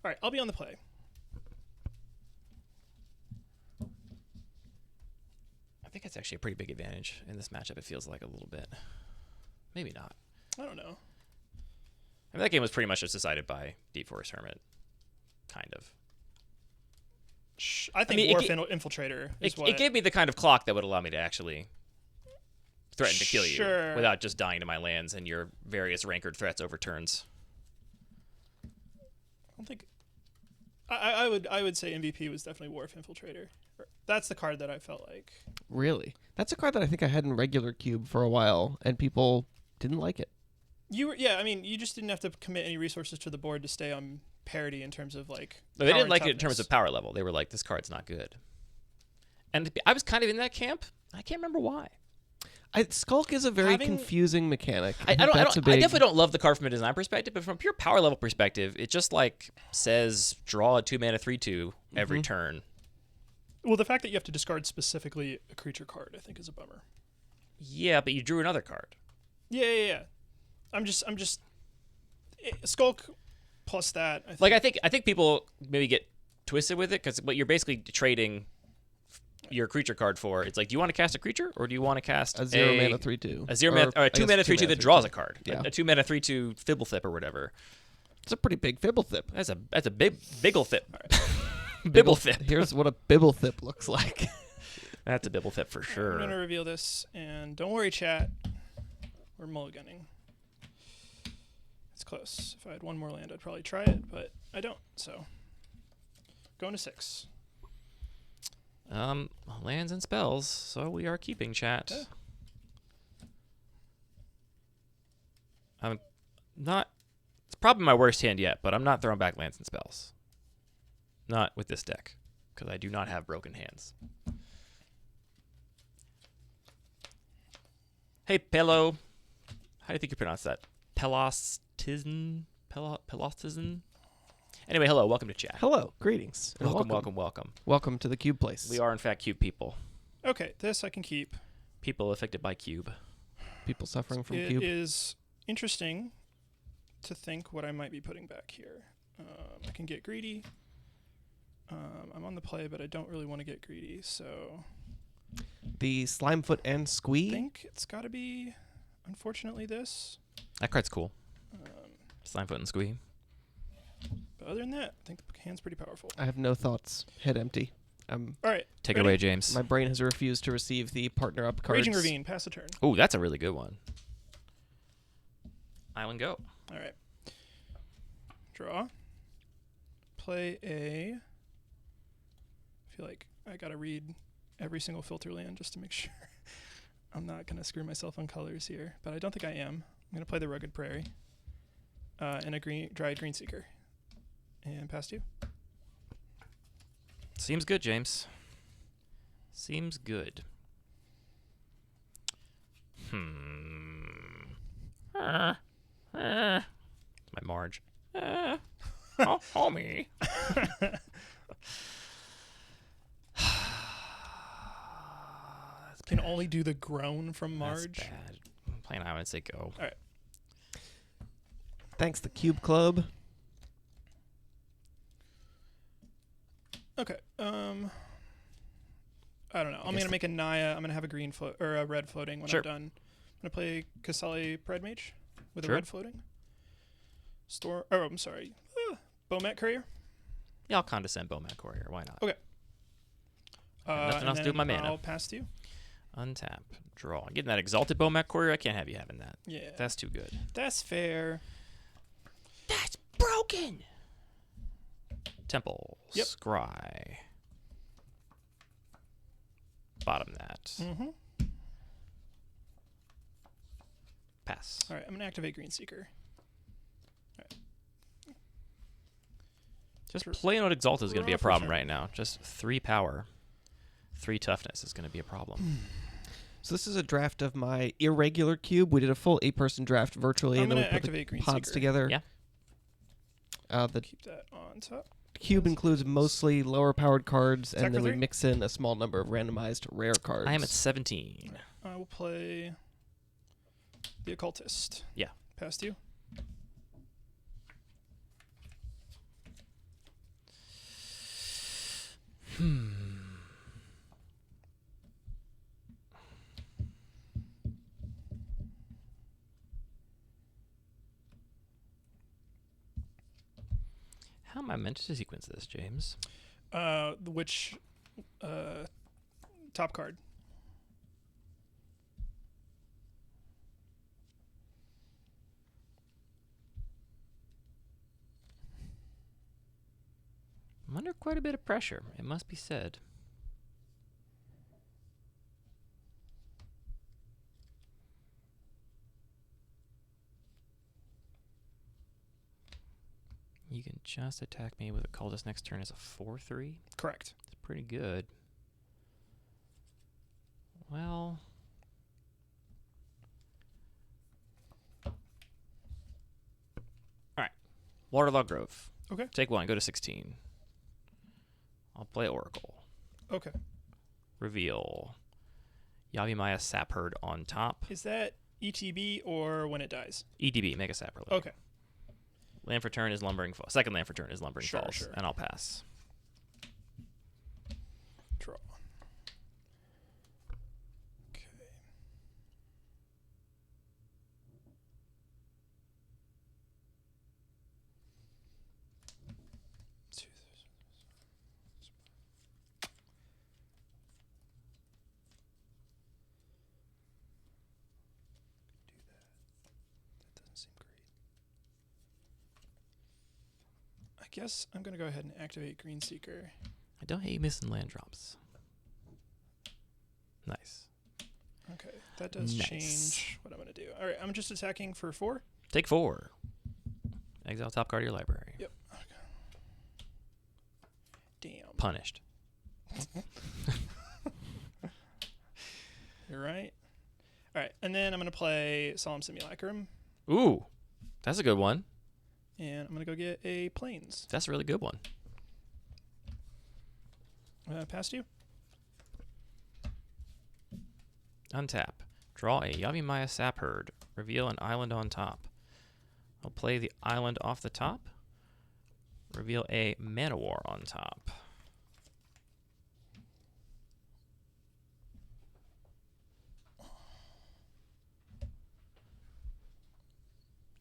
All right, I'll be on the play. I think it's actually a pretty big advantage in this matchup. It feels like a little bit. Maybe not. I don't know. I mean, that game was pretty much just decided by Deep Forest Hermit. Kind of. I think mean, it Wharf ga- Infiltrator is It gave me the kind of clock that would allow me to actually threaten to kill you Sure. without just dying to my lands and your various rankered threats over turns. I don't think... I would say MVP was definitely Wharf Infiltrator. That's the card that I felt like... Really? That's a card that I think I had in regular cube for a while, and people didn't like it. I mean, you just didn't have to commit any resources to the board to stay on parity in terms of like. No, they power didn't and like it in terms toughness. of power level. They were like, this card's not good. And I was kind of in that camp. I can't remember why. Skulk is a very Having- confusing mechanic. I think that's a I big- definitely don't love the card from a design perspective, but from a pure power level perspective, it just like says draw a 2-mana 3/2 every turn. Well, the fact that you have to discard specifically a creature card, I think, is a bummer. Yeah, but you drew another card. Yeah. I'm just Skulk plus that. I think. Like I think people maybe get twisted with it because what you're basically trading your creature card for. It's like, do you want to cast a creature or do you want to cast a 0-mana 3/2. a 0-mana or a 2-mana 3/2 that draws a card? Yeah. A 2-mana 3/2 Fibblethip or whatever. It's a pretty big Fibblethip. That's a big Bigglethip. Bibblethip. Here's what a Bibblethip looks like. That's a Bibblethip for I'm sure. gonna reveal this, and don't worry, chat. We're mulliganing. It's close. If I had one more land, I'd probably try it, but I don't. So going to 6. Lands and spells. So we are keeping chat. Yeah. I'm not. It's probably my worst hand yet, but I'm not throwing back lands and spells. Not with this deck, because I do not have broken hands. Hey, Pelo. How do you think you pronounce that? Pelostizn? Pelostizn? Anyway, hello. Welcome to chat. Hello, greetings. and Welcome. Welcome to the Cube Place. We are, in fact, cube people. Okay, this I can keep. People affected by cube. people suffering from It Cube. is interesting to think what I might be putting back here. I can get greedy. I'm on the play, but I don't really want to get greedy, so The Slimefoot and I Squee. think it's got to be, unfortunately, this. That card's cool. Um, Slimefoot and Squee. but other than that, I think the hand's pretty powerful. I have no thoughts. Head empty. All right, Take ready? it away, James. My brain has refused to receive the partner up cards. Raging Ravine, pass the turn. Oh, that's a really good one. Island go. All right. Draw. Play a. I feel like I gotta read every single filter land just to make sure I'm not gonna screw myself on colors here, but I don't think I am. I'm gonna play the Rugged Prairie and a Dried Greenseeker, and pass you. Seems good, James. Seems good. My Marge. Oh, homie. Can only do the groan from Marge. That's bad. I'm playing I would say go. All right. Thanks, the Cube Club. Okay. I don't know. I'm gonna make a Naya. I'm gonna have a green float or a red floating when Sure. I'm done. I'm gonna play Kasali Pride Mage with Sure. a red floating. I'm sorry. Bomat Courier. Yeah, I'll condescend Bowmat Courier. Why not? Okay. Nothing and else to do with my then mana. I'll pass to you. Untap. Draw. Getting that Exalted Bowmat Courier, I can't have you having that. Yeah. That's too good. That's fair. That's broken. Temple. Yep. Scry. Bottom that. Mm-hmm. Pass. All right. I'm gonna activate Greenseeker. Just playing out Exalted is going to be a Draw for problem turn. right now. Just 3 power. 3 toughness is going to be a problem. So this is a draft of my Irregular Cube. We did a full 8-person draft virtually, I'm and then we gonna put the activate pods Greenseeker. together. Yeah. The Keep that on top. cube includes mostly lower-powered cards, and Attack then for we 3? mix in a small number of randomized rare cards. I am at 17. I will play the Occultist. Yeah. Past you. How am I meant to sequence this, James? Which top card? I'm under quite a bit of pressure, it must be said. just attack me with a cultist next turn as a 4/3. Correct. It's pretty good. Well, all right. Waterlog Grove. Okay. Take 1. Go to 16. I'll play Oracle. Okay. Reveal. Yavimaya Sapherd on top. Is that ETB or when it dies? EDB. Make a Sapherd. Okay. Land for turn is Lumbering Falls. Second land for turn is Lumbering Sure, Falls. sure. And I'll pass. Draw. Okay. That doesn't seem great. I guess I'm going to go ahead and activate Green Seeker. I don't hate you missing land drops. Nice. Okay, that does Nice. change what I'm going to do. All right, I'm just attacking for 4. Take 4. Exile top card of your library. Yep. Okay. Damn. Punished. You're right. All right, and then I'm going to play Solemn Simulacrum, Ooh. That's a good one. and I'm going to go get a Plains. That's a really good one. Past you? Untap. Draw a Yavimaya Sapherd. Reveal an island on top. I'll play the island off the top. Reveal a Manowar on top.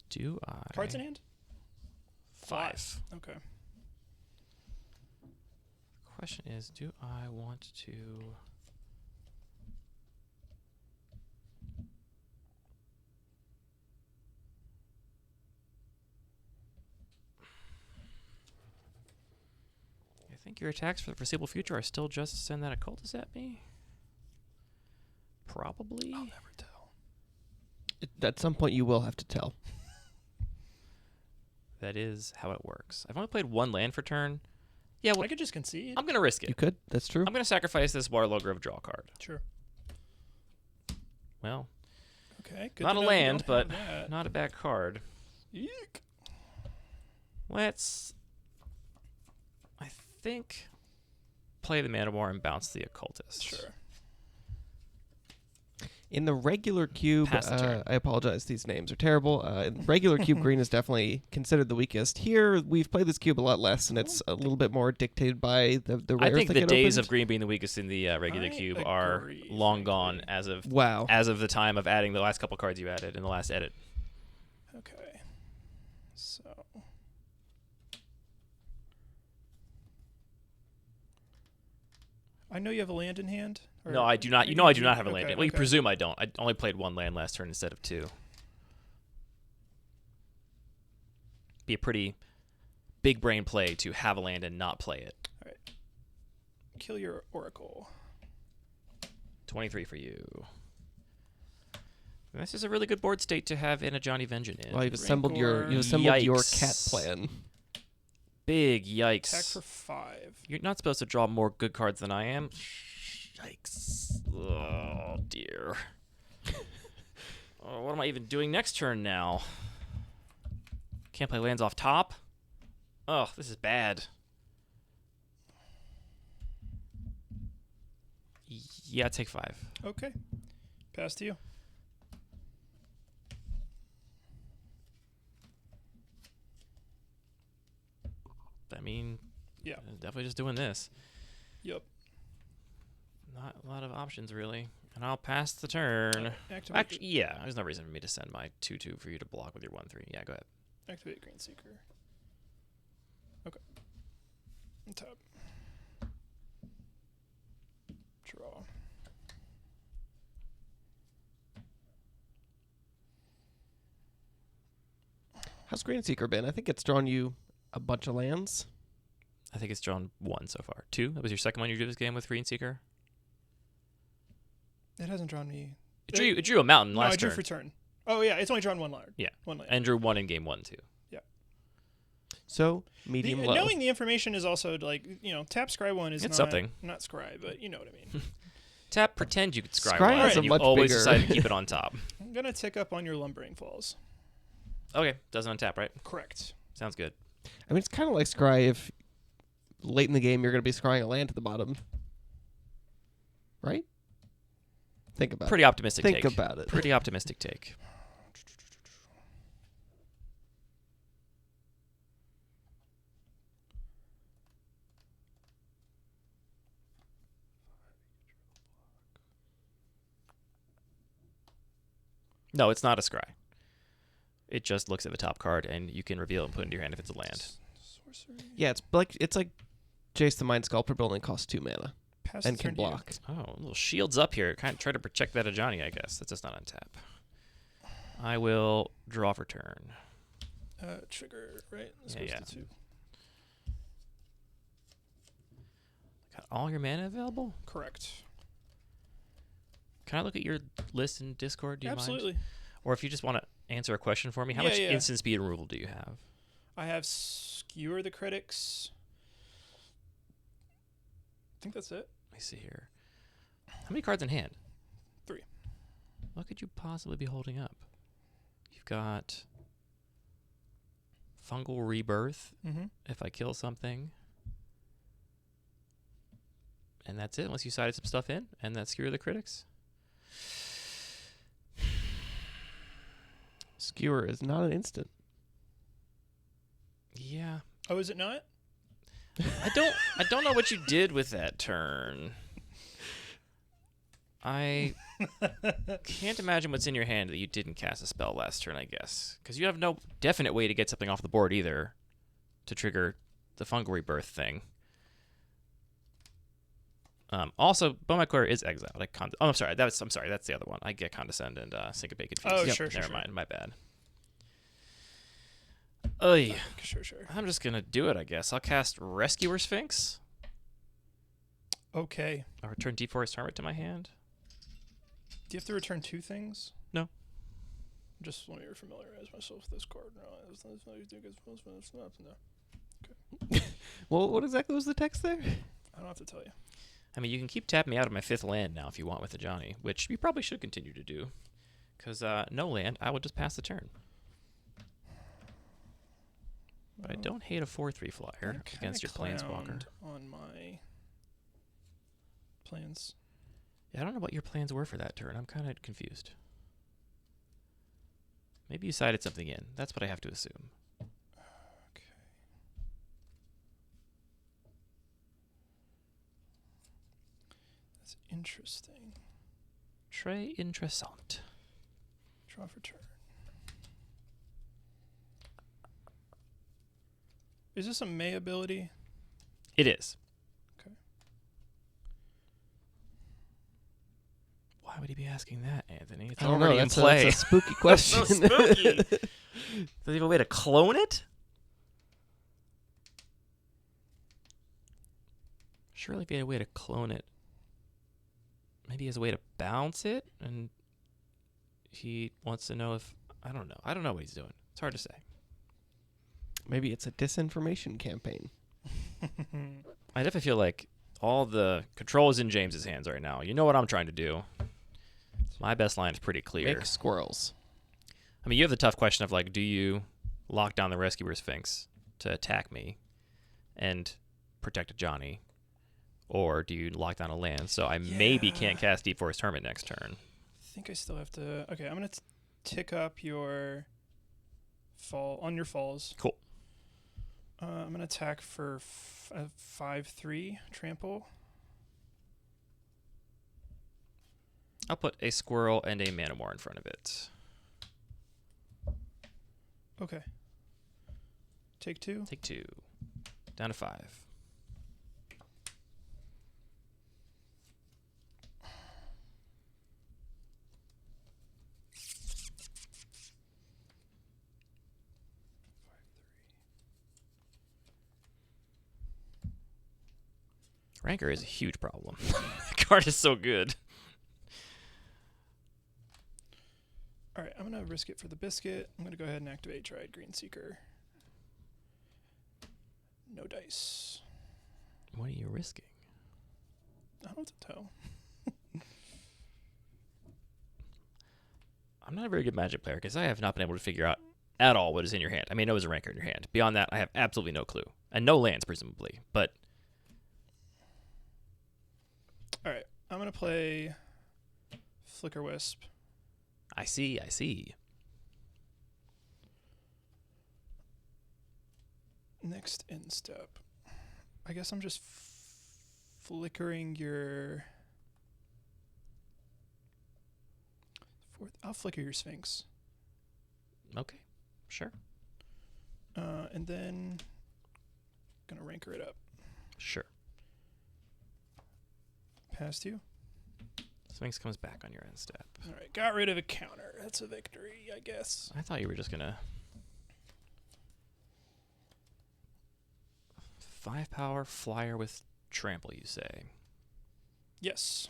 Do I... Cards in hand? 5. Okay. Question is, do I want to... I think your attacks for the foreseeable future are still just to send that occultist at me? Probably. I'll never tell. At some point, you will have to tell. That is how it works. I've only played 1 land for turn. Yeah, well, I could just concede. I'm going to risk You it. could. That's true. I'm going to sacrifice this Waterlog Grove draw card. Sure. Well, Okay. Good not to a know you land, don't but have that. not a bad card. Eek. Let's, I think, play the Manowar and bounce the occultist. Sure. In the regular cube, Pass the turn. I apologize, these names are terrible. In regular cube, green is definitely considered the weakest. Here, we've played this cube a lot less, and it's a little bit more dictated by the I rares think that the get days opened. of green being the weakest in the regular I cube are agree, long frankly. gone as of Wow. the time of adding the last couple cards you added in the last edit. Okay. So. I know you have a land in hand. or- No, I do not. You or know I do not have a land. Okay, Well, you okay. presume I don't. I only played 1 land last turn instead of 2. Be a pretty big brain play to have a land and not play it. Kill your Oracle. 23 for you. This is a really good board state to have in a Johnny Vengeance in. Well, you've assembled your Yikes. cat plan. Big Attack yikes. for 5. You're not supposed to draw more good cards than I am. Yikes. Oh, dear. Oh, what am I even doing next turn now? Can't play lands off top? Oh, this is bad. Yeah, take 5. Okay. Pass to you. I mean, Yeah. definitely just doing this. Yep. Not a lot of options, really. And I'll pass the turn. Activate, Actually, yeah, there's no reason for me to send my 2/2 for you to block with your 1/3. Yeah, go ahead. activate Green Seeker. Okay. Tap. Draw. How's Green Seeker been? I think it's drawn you a bunch of lands. I think it's drawn 1 so far. 2? That was your second one you drew this game with Green Seeker? It hasn't drawn me. It drew a mountain No, last I drew turn. for turn. Oh yeah, it's only drawn 1 land. Yeah. 1 land. And drew 1 in game 1, too. Yeah. So medium low. Knowing the information is also like, tap scry 1 is It's not something. not scry, but you know what I mean. Tap, pretend you could scry Scry one, is a and you much always bigger- decide to keep it on top. I'm gonna tick up on your Lumbering Falls. Okay, doesn't untap, right? Correct. Sounds good. I mean, it's kind of like scry if late in the game you're going to be scrying a land to the bottom. Right? Think about Pretty it. optimistic Think take. about it. Pretty optimistic take. No, it's not a scry. It just looks at the top card, and you can reveal it and put it into your hand if it's a land. Sorcery. Yeah, it's like Jace the Mind Sculptor, but only costs 2 mana Pass and the can turn to you. block. Oh, little shields up here. Kind of try to protect that Ajani, I guess. That's just not untap. I will draw for turn. Trigger, right? This Yeah, goes yeah. to 2. Got all your mana available? Correct. Can I look at your list in Discord? Do you Absolutely. mind? Or if you just want to answer a question for me, how Yeah, much yeah. instant speed removal do you have? I have Skewer the Critics. I think that's it. Let me see here. How many cards in hand? 3. What could you possibly be holding up? You've got Fungal Rebirth Mm-hmm. if I kill something. And that's it, unless you sided some stuff in, and that's Skewer the Critics. Skewer is not an instant. Yeah. Oh, is it not? I don't know what you did with that turn. I can't imagine what's in your hand that you didn't cast a spell last turn, I guess. Because you have no definite way to get something off the board either to trigger the Fungal Rebirth thing. Also, Bone Quarter is exiled. I'm sorry. That's the other one. I get Condescend and Syncopate confused. Oh, Yep, sure. Never mind. My bad. Oy. Sure. I'm just going to do it, I guess. I'll cast Rescuer Sphinx. Okay. I'll return Deforest Hermit to my hand. Do you have to return 2 things? No. Just let me familiarize myself with this card. No. Well, what exactly was the text there? I don't have to tell you. I mean, you can keep tapping me out of my 5th land now if you want with the Johnny, which you probably should continue to do. Because no land, I will just pass the turn. But I don't hate a 4/3 flyer against your Planeswalker. On my plans. Yeah, I don't know what your plans were for that turn. I'm kind of confused. Maybe you sided something in. That's what I have to assume. Okay. That's interesting. Très interessant. Draw for turn. Is this a May ability? It is. Okay. Why would he be asking that, Anthony? It's I don't know. already in That's play. a spooky That's question. so spooky. Does he have a way to clone it? Surely if he had a way to clone it, maybe he has a way to bounce it, and he wants to know if... I don't know. I don't know what he's doing. It's hard to say. Maybe it's a disinformation campaign. I definitely feel like all the control is in James's hands right now. You know what I'm trying to do. My best line is pretty clear. Make squirrels. I mean, you have the tough question of, like, do you lock down the Rescuer Sphinx to attack me and protect Johnny? Or do you lock down a land so I maybe can't cast Deep Forest Hermit next turn? I think I still have to... Okay, I'm going to tick up your fall on your falls. Cool. I'm going to attack for 5/3 trample. I'll put a squirrel and a Manowar in front of it. Okay. Take 2. Take 2. Down to 5. Rancor is a huge problem. The card is so good. All right, I'm going to risk it for the biscuit. I'm going to go ahead and activate Triad Green Seeker. No dice. What are you risking? I don't know what to tell. I'm not a very good Magic player because I have not been able to figure out at all what is in your hand. I mean, I know there's a Rancor in your hand. Beyond that, I have absolutely no clue. And no lands, presumably. But All right. I'm going to play Flicker Wisp. I see. Next end step. I guess I'm just flickering your... I'll flicker your Sphinx. Okay, sure. And then gonna Rancor it up. Sure. Past you. Sphinx comes back on your end step. All right, got rid of a counter. That's a victory, I guess. I thought you were just going to... 5 power flyer with trample, you say? Yes.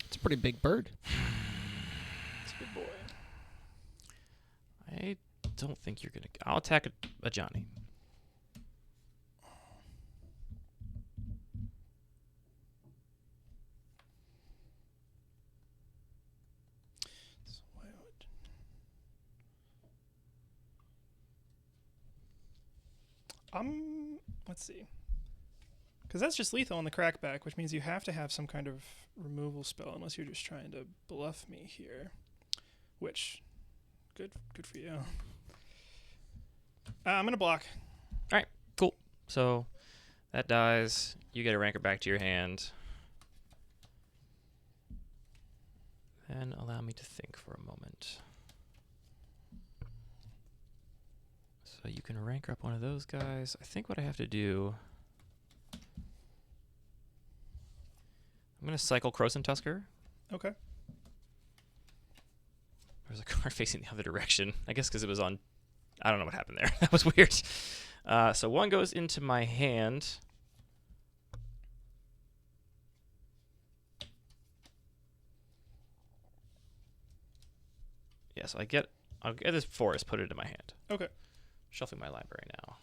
It's a pretty big bird. It's a good boy. I don't think you're going to... I'll attack a Johnny. So why would... Let's see. Because that's just lethal on the crackback, which means you have to have some kind of removal spell unless you're just trying to bluff me here. Which, good for you. I'm going to block. All right, cool. So that dies. You get a Rancor back to your hand. Then allow me to think for a moment. So you can Rancor up one of those guys. I think what I have to do... I'm going to cycle Krosan Tusker. Okay. There's a card facing the other direction. I guess because it was on... I don't know what happened there. That was weird. So one goes into my hand. Yeah, so I'll get this forest, put it in my hand. Okay. Shuffling my library now.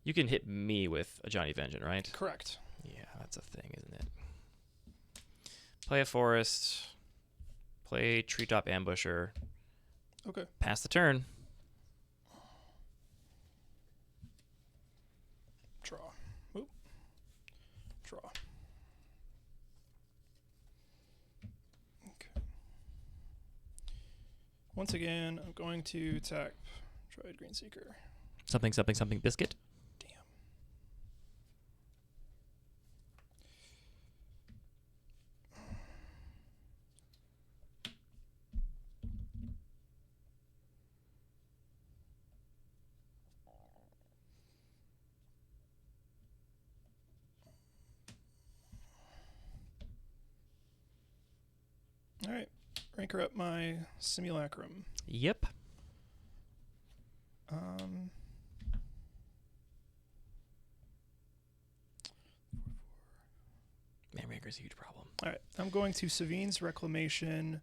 You can hit me with a Johnny Vengeance, right? Correct. Yeah, that's a thing, isn't it? Play a forest. Play Treetop Ambusher. Okay. Pass the turn. Draw. Oop. Draw. Okay. Once again, I'm going to attack Droid Greenseeker. Something biscuit. Damn. All right. Rancor up my Simulacrum. Yep. Man, Rancor's a huge problem. All right. I'm going to Savine's Reclamation,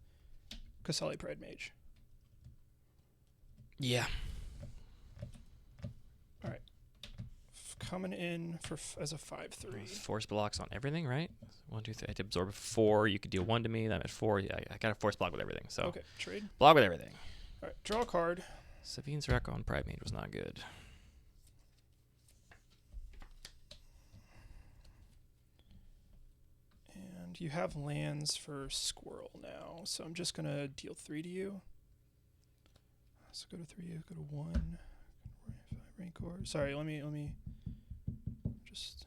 Kasali Pride Mage. Yeah. All right. Coming in for as a 5/3. Force blocks on everything, right? 1, 2, 3. I had to absorb 4. You could deal 1 to me. I'm at 4. Yeah, I got a force block with everything. So Okay. Trade. block with everything. All right. Draw a card. Savine's Wreck on Pride Mage was not good. And you have lands for Squirrel now, so I'm just gonna deal 3 to you. So go to 3, go to 1. Rancor. Sorry, let me just.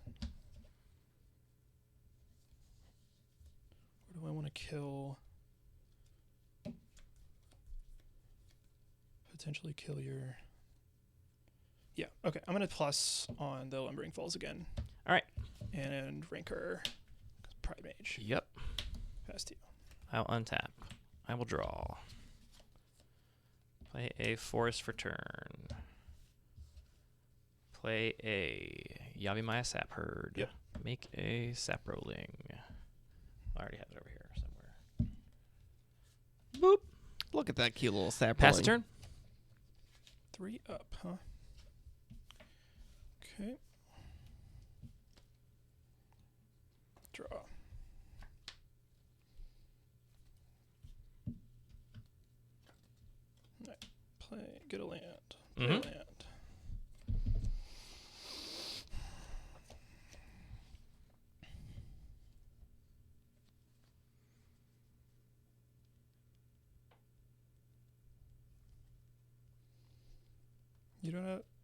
Where do I want to kill? Potentially kill your. Yeah. Okay. I'm gonna plus on the Lumbering Falls again. All right. And Rancor, Pride Mage. Yep. Past you. I'll untap. I will draw. Play a forest for turn. Play a Yavimaya Sap Herd. Yep. Make a Sap Rolling. I already have it over here somewhere. Boop. Look at that cute little sap. Pass the turn. 3 up, huh? Okay. Draw. Right. Play. Get a land. Play a land.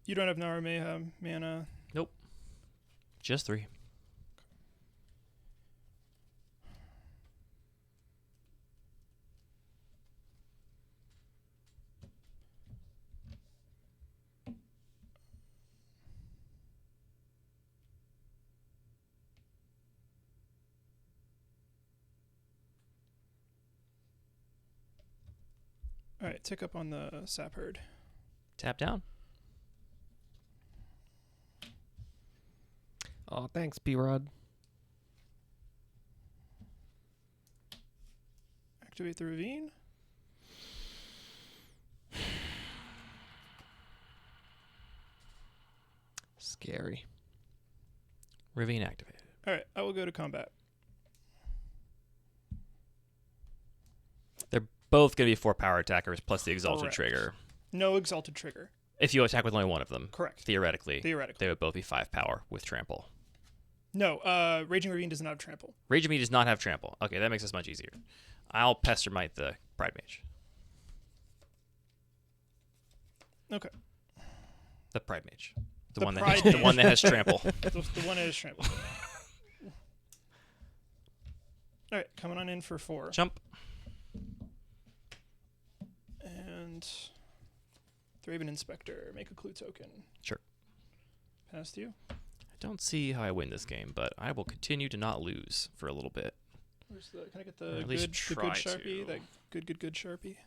You don't have Nara Mayhem mana. Nope. Just 3. All right, tick up on the sap herd. Tap down. Oh, thanks, B-Rod. Activate the ravine. Scary. Ravine activated. All right, I will go to combat. They're both going to be 4 power attackers plus the exalted Correct. trigger. No exalted trigger. If you attack with only one of them, Correct. theoretically, Theoretically. they would both be 5 power with trample. No, Raging Ravine does not have trample. Rage of Me does not have trample. Okay, that makes this much easier. I'll Pestermite the Pride Mage. Okay. The Pride Mage. The The one that Pride has, the Mage. one that has trample. The one that has trample. All right, coming on in for 4. Jump. And Thraben Inspector, make a clue token. Sure. Pass to you. I don't see how I win this game, but I will continue to not lose for a little bit. Where's the? Can I get Or the at least good try Sharpie? to. That good Sharpie.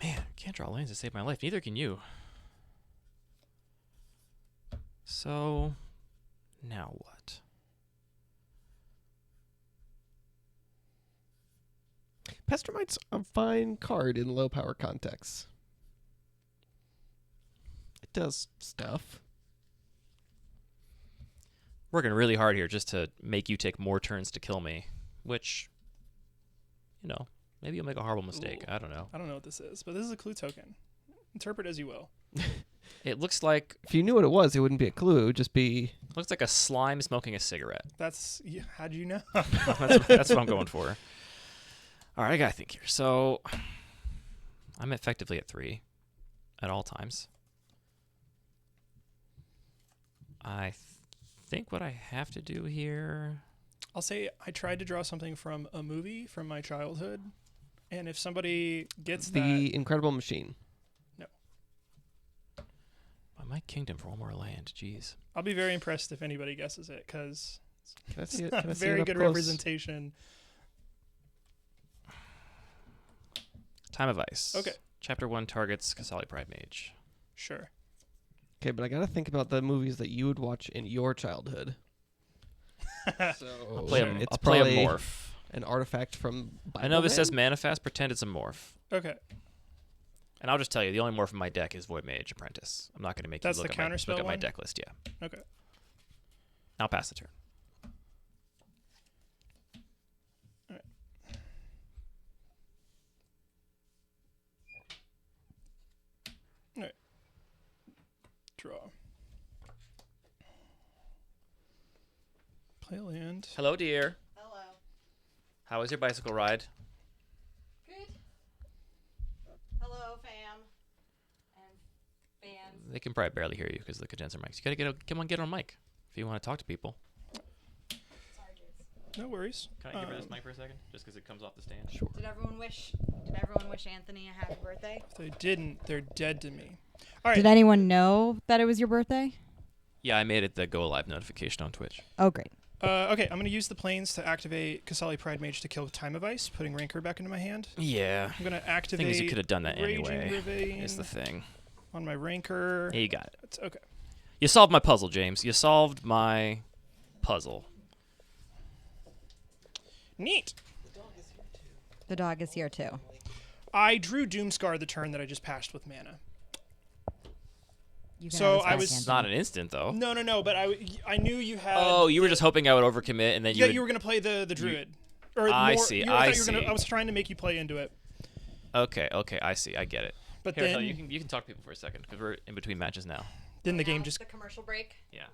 Man, I can't draw lands to save my life. Neither can you. So, now what? Pestermite's a fine card in low power contexts. It does stuff. Working really hard here just to make you take more turns to kill me, which, you know, maybe you'll make a horrible mistake. Ooh. I don't know. I don't know what this is, but this is a clue token. Interpret as you will. It looks like If you knew what it was, it wouldn't be a clue. It would just be... a slime smoking a cigarette. That's how do you know? That's what I'm going for. All right, I gotta think here. So I'm effectively at 3 at all times. I think what I have to do here. I'll say I tried to draw something from a movie from my childhood, and if somebody gets that, The Incredible Machine. I might kingdom for one more land. Jeez. I'll be very impressed if anybody guesses it, because Can I it's see it? not Can I a see it very up good close? representation. Time of Ice. Okay. Chapter 1 targets Kasali Pride Mage. Sure. Okay, but I gotta think about the movies that you would watch in your childhood. So I'll play a, it's I'll play probably a morph. an artifact from I know this Bible says Man? Manifest. Pretend it's a morph. Okay. And I'll just tell you, the only morph in my deck is Void Mage Apprentice. I'm not going to make That's you the look at counterspell my one? deck list. Yeah. Okay. I'll pass the turn. Draw. Play a land. Hello, dear. Hello. How was your bicycle ride? Good. Hello, fam. And fans. They can probably barely hear you because of the condenser mics. You got to get on mic if you want to talk to people. Sorry, dudes. No worries. Can I give her this mic for a second? Just because it comes off the stand? Sure. Did everyone wish Anthony a happy birthday? If they didn't, they're dead to me. All right. Did anyone know that it was your birthday? Yeah, I made it the go live notification on Twitch. Oh, great. Okay, I'm going to use the planes to activate Kasali Pride Mage to kill Time of Ice, putting Rancor back into my hand. Yeah. I'm going to The activate thing is, you could have done that Raging anyway. Ravine Is the thing. on my Rancor. Yeah, you got it. That's okay. You solved my puzzle, James. You solved my puzzle. Neat. The dog is here too. I drew Doomscar the turn that I just passed with mana. You can So have a I spell was- It's against not him. an instant though. No, but I knew you had. Oh, you were just hoping I would overcommit, and then Yeah, would... you were gonna play the druid. Or I more, see, you- I thought you were gonna- see. I was trying to make you play into it, Okay, I see. I get it. but Here, then Hell, you can talk to people for a second because we're in between matches now. then the Now game it's just the commercial break. Yeah.